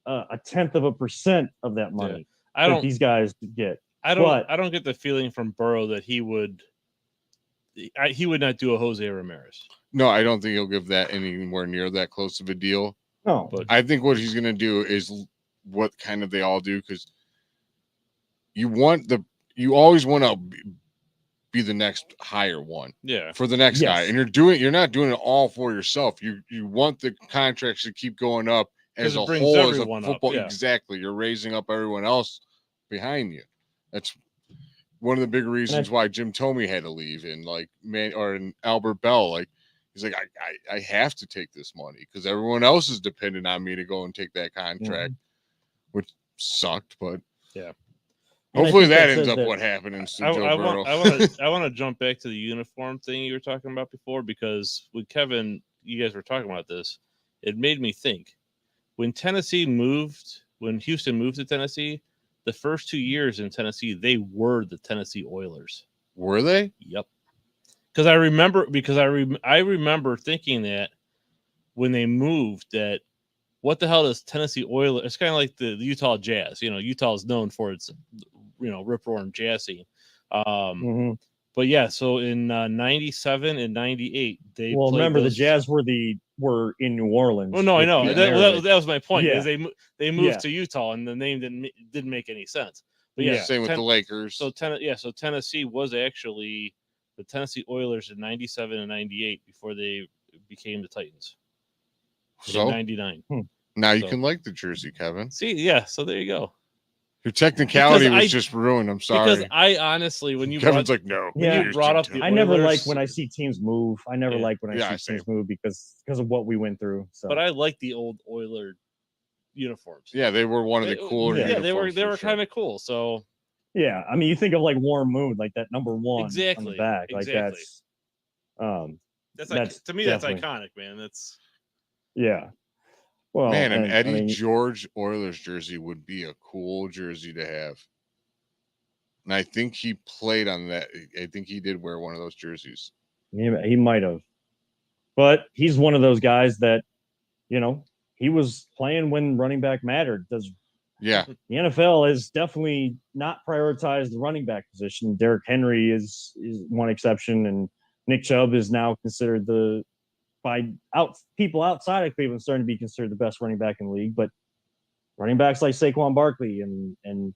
a 1/10% of that money I that don't these guys get. I don't But- I don't get the feeling from Burrow that he would not do a Jose Ramirez. No, I don't think he'll give that anywhere near that close of a deal. No, But I think what he's going to do is what kind of they all do, because you always want to be the next higher one yeah, for the next guy, Yes. and you're not doing it all for yourself. You want the contracts to keep going up 'Cause as it a brings whole, as a everyone up, football. yeah. Exactly, you're raising up everyone else behind you. That's one of the big reasons why Jim Thome had to leave, and Albert Bell, like he's like, I have to take this money because everyone else is dependent on me to go and take that contract, which sucked, but yeah. And I hopefully think that that ends says up that- what happened in I Joe want Burrow. I want to jump back to the uniform thing you were talking about before, because with Kevin, you guys were talking about this. It made me think when Houston moved to Tennessee, the first 2 years in Tennessee, they were the Tennessee Oilers. Were they? Yep. Because I remember thinking that when they moved, that what the hell does Tennessee Oilers? It's kind of like the Utah Jazz. Utah is known for its rip roaring jazz scene. Mhm. But yeah, so in 97 and 98, they well, played remember those... the Jazz were in New Orleans. Well, no, I know Yeah, that was my point. Yeah. Is they moved Yeah. to Utah and the name didn't make any sense. But yeah, Same with the Lakers. So Tennessee was actually the Tennessee Oilers in 97 and 98 before they became the Titans. In So 99. now you so- can like the jersey, Kevin. See, yeah, so there you go. Your technicality Because was just ruined. I'm sorry. Because I honestly, when you Kevin's brought, like, no. when Yeah. you brought up the I never Oilers, like when I see teams move. I never Yeah. like when I Yeah, see teams move because of what we went through. So, but I like the old Oiler uniforms. Yeah, they were one of the cooler. yeah, they were uniforms for kind of cool. So yeah, I mean, you think of like Warm Moon, like that number 1 on Exactly, the back, like exactly. that's that's to me, that's definitely- iconic, man. That's yeah. Well, Man, an and, I Eddie mean, George Oilers jersey would be a cool jersey to have. And I think he played on that. I think he did wear one of those jerseys. he might have, but he's one of those guys that, he was playing when running back mattered. Does Yeah. the NFL has definitely not prioritized the running back position. Derrick Henry is one exception, and Nick Chubb is now considered people outside of Cleveland starting to be considered the best running back in the league. But running backs like Saquon Barkley and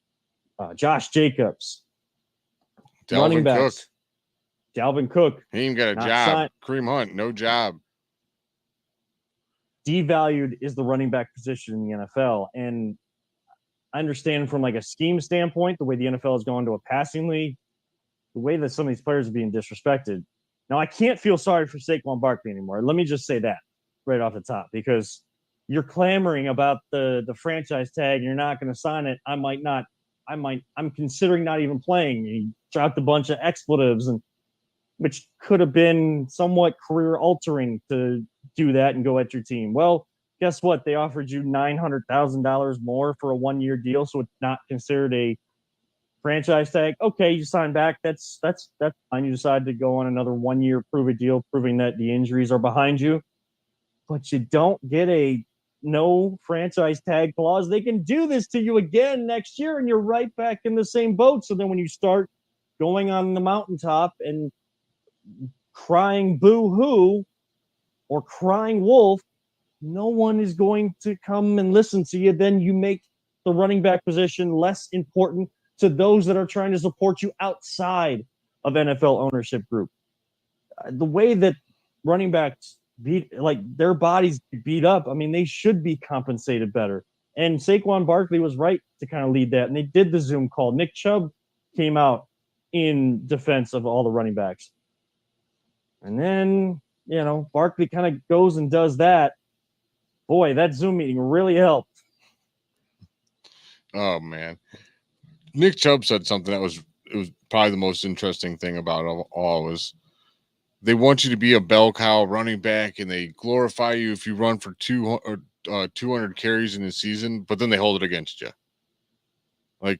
Josh Jacobs, running Dalvin Cook. backs, Dalvin Cook, He ain't got a Not job. signed. Kareem Hunt, no job. devalued is the running back position in the NFL. And I understand from like a scheme standpoint, the way the NFL has gone to a passing league, the way that some of these players are being disrespected. Now, I can't feel sorry for Saquon Barkley anymore. Let me just say that right off the top, because you're clamoring about the franchise tag and you're not going to sign it. I'm considering not even playing. He dropped a bunch of expletives, and which could have been somewhat career altering to do that and go at your team. Well, guess what? They offered you $900,000 more for a 1-year deal, so it's not considered a franchise tag. Okay, you sign back. That's fine. You decide to go on another 1-year prove it deal, proving that the injuries are behind you, but you don't get a no franchise tag clause. They can do this to you again next year, and you're right back in the same boat. So then when you start going on the mountaintop and crying boo-hoo or crying wolf, no one is going to come and listen to you. Then you make the running back position less important to those that are trying to support you outside of NFL ownership group. The way that running backs their bodies beat up, I mean, they should be compensated better. And Saquon Barkley was right to kind of lead that. And they did the Zoom call. Nick Chubb came out in defense of all the running backs. And then, Barkley kind of goes and does that. Boy, that Zoom meeting really helped. Oh man. Nick Chubb said something it was probably the most interesting thing about it all was they want you to be a bell cow running back, and they glorify you if you run for 200 carries in a season, but then they hold it against you. Like,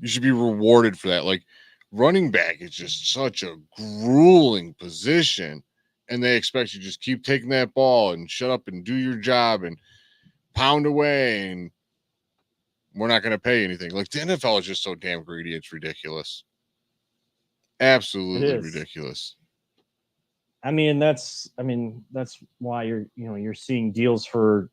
you should be rewarded for that. Like, running back is just such a grueling position, and they expect you to just keep taking that ball and shut up and do your job and pound away, and we're not going to pay anything. Like, the NFL is just so damn greedy. It's ridiculous. Absolutely ridiculous. I mean, that's why you're seeing deals for,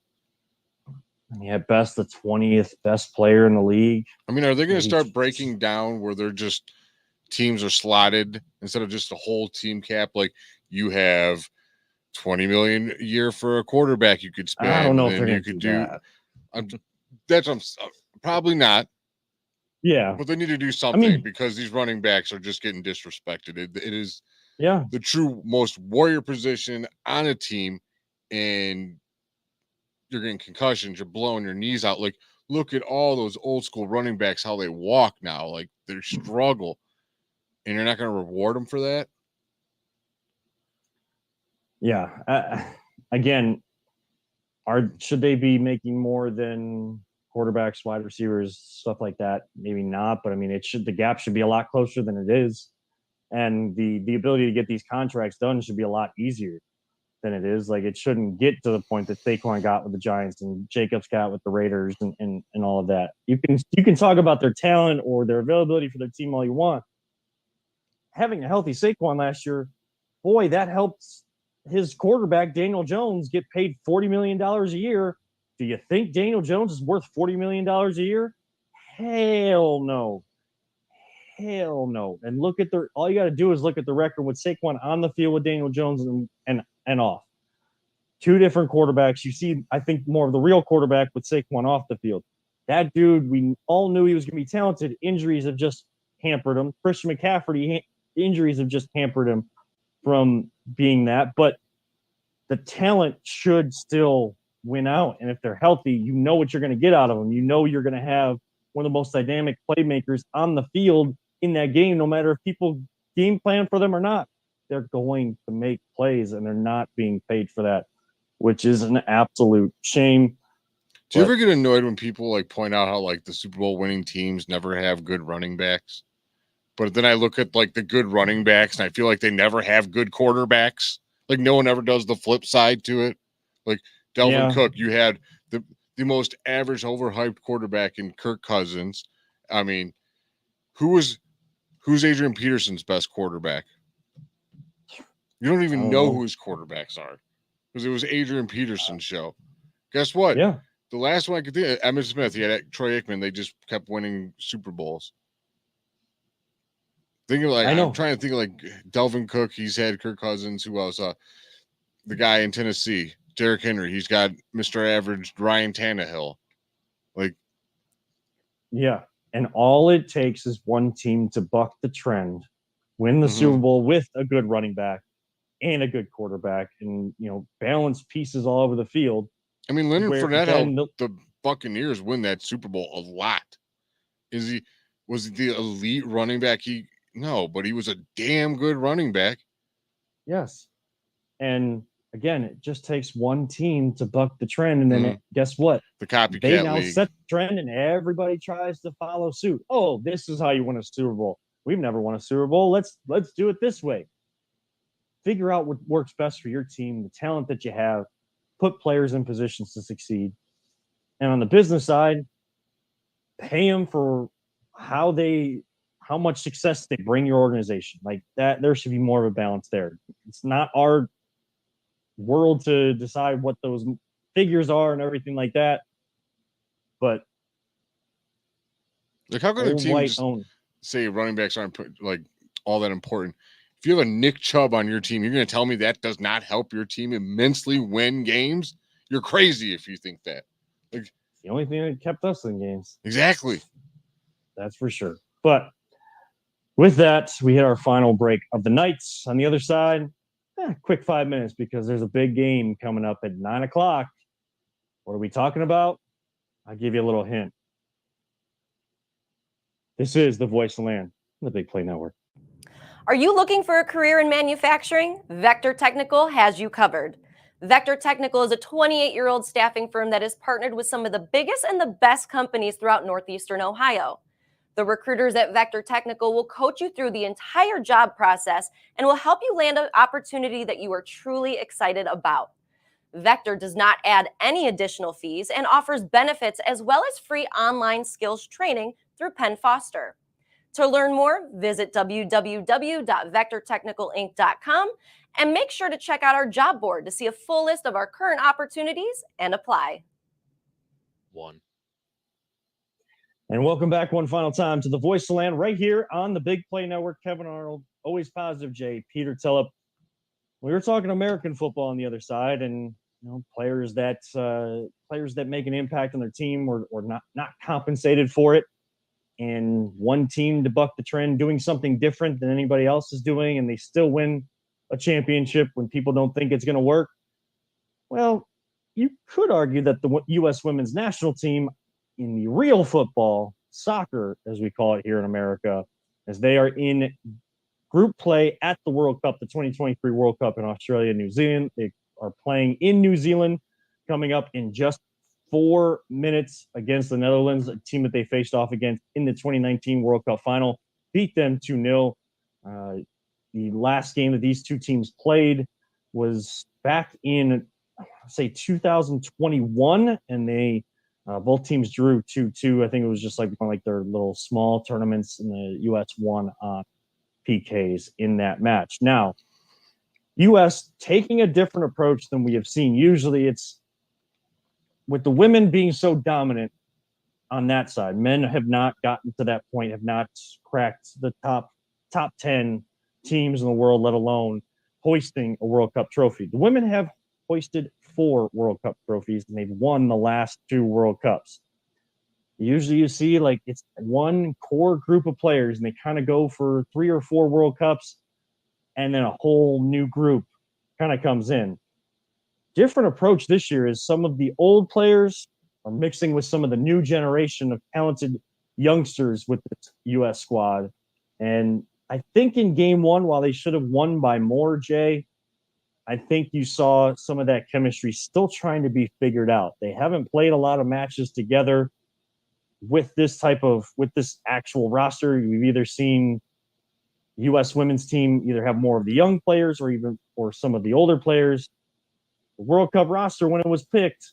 at best, the 20th best player in the league. I mean, are they going to start breaking down where they're just teams are slotted instead of just a whole team cap? Like, you have $20 million a year for a quarterback you could spend. I don't know if and they're you going to could do that. That's probably not. Yeah, but they need to do something because these running backs are just getting disrespected. It is the true most warrior position on a team, and you're getting concussions, you're blowing your knees out. Like, look at all those old school running backs, how they walk now. Like, they struggle, and you're not going to reward them for that. Yeah. Again, should they be making more than quarterbacks, wide receivers, stuff like that? Maybe not, but I mean, the gap should be a lot closer than it is, and the ability to get these contracts done should be a lot easier than it is. Like, it shouldn't get to the point that Saquon got with the Giants and Jacobs got with the Raiders and all of that. You can talk about their talent or their availability for their team all you want. Having a healthy Saquon last year, boy, that helps his quarterback Daniel Jones get paid $40 million a year. Do you think Daniel Jones is worth $40 million a year? Hell no. Hell no. And all you got to do is look at the record with Saquon on the field with Daniel Jones and off. Two different quarterbacks. You see, I think, more of the real quarterback with Saquon off the field. That dude, we all knew he was going to be talented. Injuries have just hampered him. Christian McCaffrey, injuries have just hampered him from being that. But the talent should still win out. And if they're healthy, you know what you're going to get out of them. You know you're going to have one of the most dynamic playmakers on the field in that game, no matter if people game plan for them or not. They're going to make plays, and they're not being paid for that, which is an absolute shame. Do you ever get annoyed when people like point out how like the Super Bowl winning teams never have good running backs? But then I look at like the good running backs and I feel like they never have good quarterbacks. Like, no one ever does the flip side to it. Like, Delvin Cook, you had the most average, overhyped quarterback in Kirk Cousins. I mean, who's Adrian Peterson's best quarterback? You don't even know who his quarterbacks are because it was Adrian Peterson's show. Guess what? Yeah. The last one I could think of, Emmitt Smith, he had Troy Aikman. They just kept winning Super Bowls. I'm trying to think of like Delvin Cook. He's had Kirk Cousins. Who else? The guy in Tennessee, Derrick Henry. He's got Mr. Average, Ryan Tannehill. Like, yeah. And all it takes is one team to buck the trend, win the Super Bowl with a good running back and a good quarterback, and balance pieces all over the field. I mean, Leonard Fournette helped the Buccaneers win that Super Bowl a lot. Was he the elite running back? No, but he was a damn good running back. Yes. And again, it just takes one team to buck the trend. And then guess what? The copycat They now league. set the trend and everybody tries to follow suit. Oh, this is how you win a Super Bowl. We've never won a Super Bowl. Let's do it this way. Figure out what works best for your team, the talent that you have, put players in positions to succeed. And on the business side, pay them for how much success they bring your organization. Like that, there should be more of a balance there. It's not our world to decide what those figures are and everything like that. But like, how can a team say running backs aren't like all that important? If you have a Nick Chubb on your team, you're going to tell me that does not help your team immensely win games? You're crazy if you think that. Like, the only thing that kept us in games. Exactly. That's for sure. But with that, we hit our final break of the night. On the other side, quick 5 minutes because there's a big game coming up at 9 o'clock. What are we talking about? I'll give you a little hint. This is the Voice of the Land, the Big Play Network. Are you looking for a career in manufacturing? Vector Technical has you covered. Vector Technical is a 28-year-old staffing firm that has partnered with some of the biggest and the best companies throughout Northeastern Ohio. The recruiters at Vector Technical will coach you through the entire job process and will help you land an opportunity that you are truly excited about. Vector does not add any additional fees and offers benefits as well as free online skills training through Penn Foster. To learn more, visit www.vectortechnicalinc.com and make sure to check out our job board to see a full list of our current opportunities and apply. And welcome back one final time to the Voice of the Land right here on the Big Play Network. Kevin Arnold, always positive J, Peter Tillip. We were talking American football on the other side, and players that make an impact on their team or not compensated for it. And one team to buck the trend, doing something different than anybody else is doing, and they still win a championship when people don't think it's going to work. Well, you could argue that the U.S. women's national team in the real football, soccer, as we call it here in America, as they are in group play at the World Cup, the 2023 World Cup in Australia and New Zealand. They are playing in New Zealand coming up in just 4 minutes against the Netherlands, a team that they faced off against in the 2019 World Cup final, beat them 2-0. The last game that these two teams played was back in, say, 2021, and they both teams drew 2-2. I think it was just like one of their little small tournaments, and the U.S. won on PKs in that match. Now, U.S. taking a different approach than we have seen. Usually it's with the women being so dominant on that side. Men have not gotten to that point, have not cracked the top 10 teams in the world, let alone hoisting a World Cup trophy. The women have hoisted 4 World Cup trophies, and they've won the last 2 World Cups. Usually you see it's one core group of players, and they kind of go for 3 or 4 World Cups, and then a whole new group kind of comes in. Different approach this year is some of the old players are mixing with some of the new generation of talented youngsters with the U.S. squad. And I think in game 1, while they should have won by more, Jay, I think you saw some of that chemistry still trying to be figured out. They haven't played a lot of matches together with this actual roster. We've either seen U.S. women's team either have more of the young players or some of the older players. The World Cup roster, when it was picked,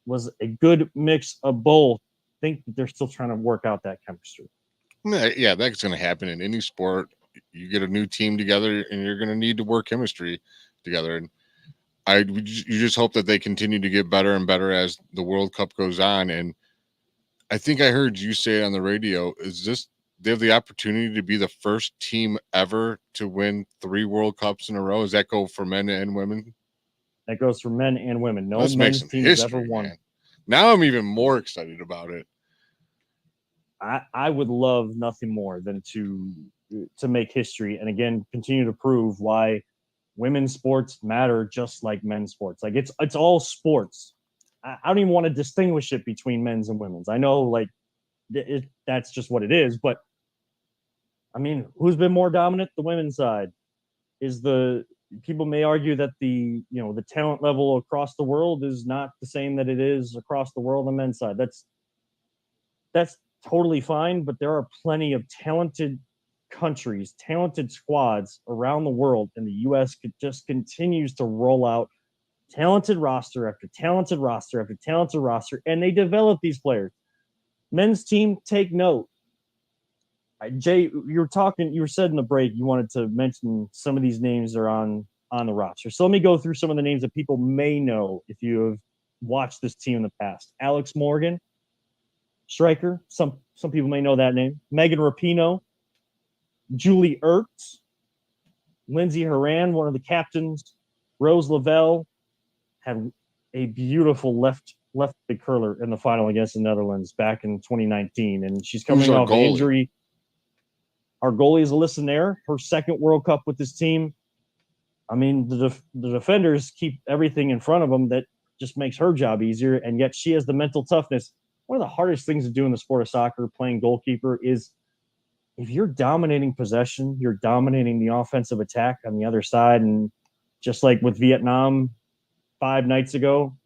was a good mix of both. I think that they're still trying to work out that chemistry. Yeah, that's going to happen in any sport. You get a new team together, and you're going to need to work chemistry together. And you just hope that they continue to get better and better as the World Cup goes on. And I think I heard you say it on the radio. They have the opportunity to be the first team ever to win 3 World Cups in a row? Does that go for men and women? That goes for men and women. No Let's men's team has ever won. Man. Now I'm even more excited about it. I would love nothing more than to make history and again continue to prove why women's sports matter just like men's sports. It's all sports. I don't even want to distinguish it between men's and women's. I know that's just what it is, but I mean, who's been more dominant? The women's side. People may argue that the talent level across the world is not the same that it is across the world on the men's side. That's totally fine, but there are plenty of talented countries, talented squads around the world, and the U.S. just continues to roll out talented roster after talented roster after talented roster, and they develop these players. Men's team, take note. Jay, you were said in the break you wanted to mention some of these names that are on the roster. So let me go through some of the names that people may know if you have watched this team in the past. Alex Morgan, striker. Some people may know that name. Megan Rapinoe, Julie Ertz, Lindsey Horan, one of the captains. Rose Lavelle had a beautiful left big curler in the final against the Netherlands back in 2019, and she's coming off an injury. Our goalie is Alyssa Nair, her second World Cup with this team. I mean, the defenders keep everything in front of them that just makes her job easier, and yet she has the mental toughness. One of the hardest things to do in the sport of soccer, playing goalkeeper, is if you're dominating possession, you're dominating the offensive attack on the other side. And just like with Vietnam 5 nights ago,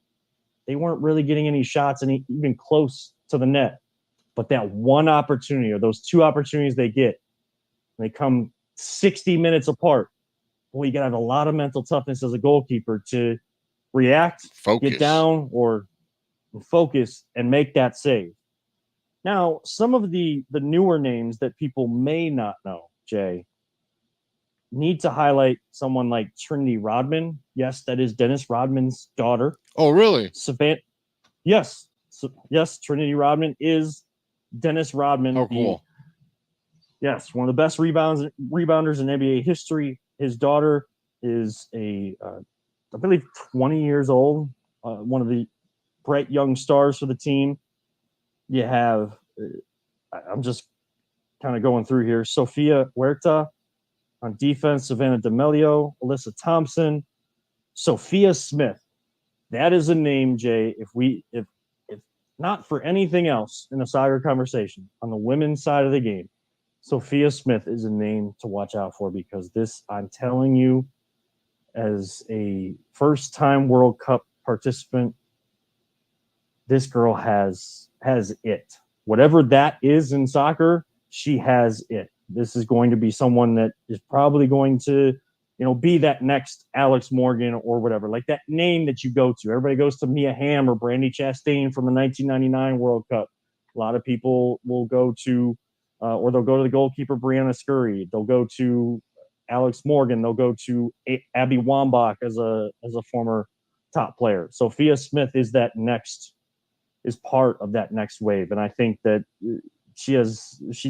they weren't really getting any shots even close to the net. But that one opportunity or those two opportunities they get, they come 60 minutes apart. Boy, you got to have a lot of mental toughness as a goalkeeper to react, Focus. get down, or focus and make that save. Now, some of the newer names that people may not know, Jay, need to highlight someone like Trinity Rodman. Yes, that is Dennis Rodman's daughter. Oh, really? Savannah. Yes. Yes, Trinity Rodman is Dennis Rodman. Oh, cool. Yes, one of the best rebounders in NBA history. His daughter is I believe, 20 years old, one of the bright young stars for the team. You have, I'm just kind of going through here, Sofia Huerta on defense, Savannah D'Amelio, Alyssa Thompson, Sophia Smith. That is a name, Jay, if not for anything else in a soccer conversation, on the women's side of the game, Sophia Smith is a name to watch out for, because this, I'm telling you, as a first-time World Cup participant, this girl has it. Whatever that is in soccer, she has it. This is going to be someone that is probably going to, be that next Alex Morgan or whatever, like that name that you go to. Everybody goes to Mia Hamm or Brandi Chastain from the 1999 World Cup. A lot of people will go to, or they'll go to the goalkeeper Brianna Scurry. They'll go to Alex Morgan. They'll go to Abby Wambach as a former top player. Sophia Smith is part of that next wave, and I think that she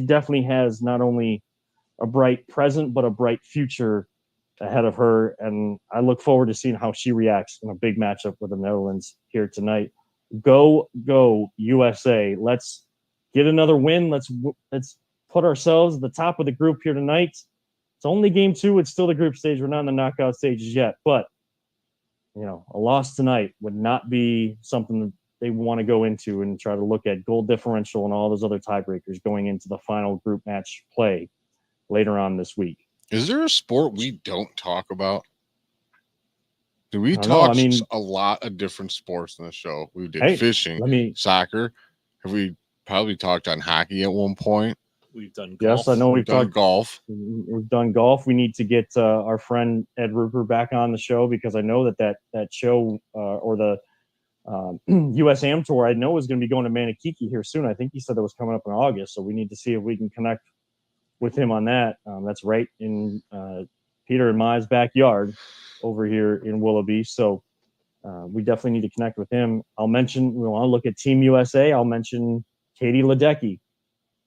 definitely has not only a bright present but a bright future ahead of her, and I look forward to seeing how she reacts in a big matchup with the Netherlands here tonight. Go USA! Let's get another win. Let's put ourselves at the top of the group here tonight. It's only game 2. It's still the group stage. We're not in the knockout stages yet, but a loss tonight would not be something that they want to go into and try to look at goal differential and all those other tiebreakers going into the final group match play later on this week. Is there a sport we don't talk about? Do we I don't talk know. a lot of different sports in the show? We did fishing, soccer. Have we probably talked on hockey at one point? We've done golf. Yes, I know we've done talked golf. We've done golf. We need to get our friend Ed Ruper back on the show, because I know that show or the US Am Tour, I know, is going to be going to Manakiki here soon. I think he said that was coming up in August, so we need to see if we can connect with him on that. That's right in Peter and Mai's backyard over here in Willoughby. So we definitely need to connect with him. I'll mention, we want to look at Team USA. I'll mention Katie Ledecky,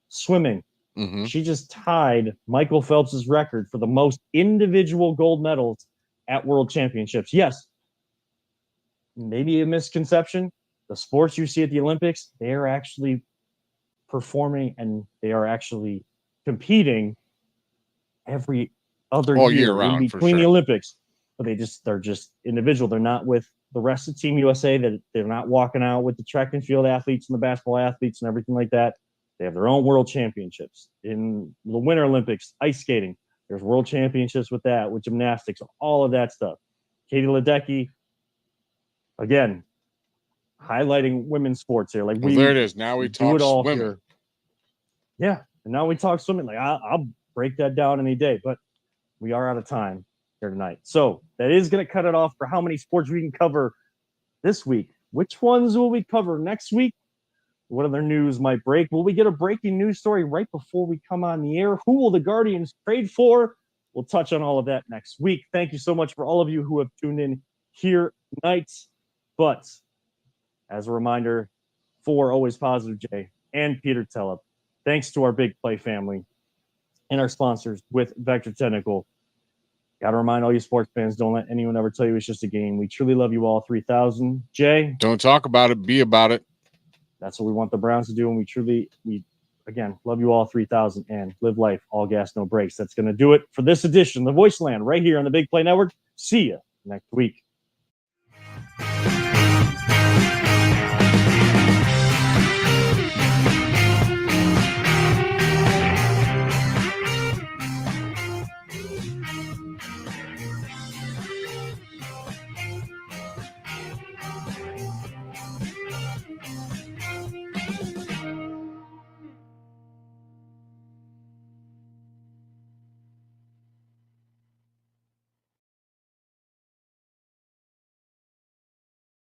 swimming. Mm-hmm. She just tied Michael Phelps's record for the most individual gold medals at World Championships. Yes, maybe a misconception. The sports you see at the Olympics, they are actually performing and they are actually competing every other year round, in between the Olympics. But they're just individual. They're not with the rest of Team USA. That they're not walking out with the track and field athletes and the basketball athletes and everything like that. They have their own world championships. In the Winter Olympics, ice skating, there's world championships with that, with gymnastics, all of that stuff. Katie Ledecky, again, highlighting women's sports here. Like there it is. Now we talk swimming. Here. Yeah, and now we talk swimming. Like I'll break that down any day, but we are out of time here tonight. So that is going to cut it off for how many sports we can cover this week. Which ones will we cover next week? What other news might break? Will we get a breaking news story right before we come on the air? Who will the Guardians trade for? We'll touch on all of that next week. Thank you so much for all of you who have tuned in here tonight. But as a reminder, for Always Positive Jay and Peter Tellep, thanks to our Big Play family and our sponsors with Vector Technical. Got to remind all you sports fans, don't let anyone ever tell you it's just a game. We truly love you all 3,000. Jay? Don't talk about it. Be about it. That's what we want the Browns to do, and we again love you all 3,000 and live life all gas, no brakes. That's going to do it for this edition of the Voiceland right here on the Big Play Network. See you next week.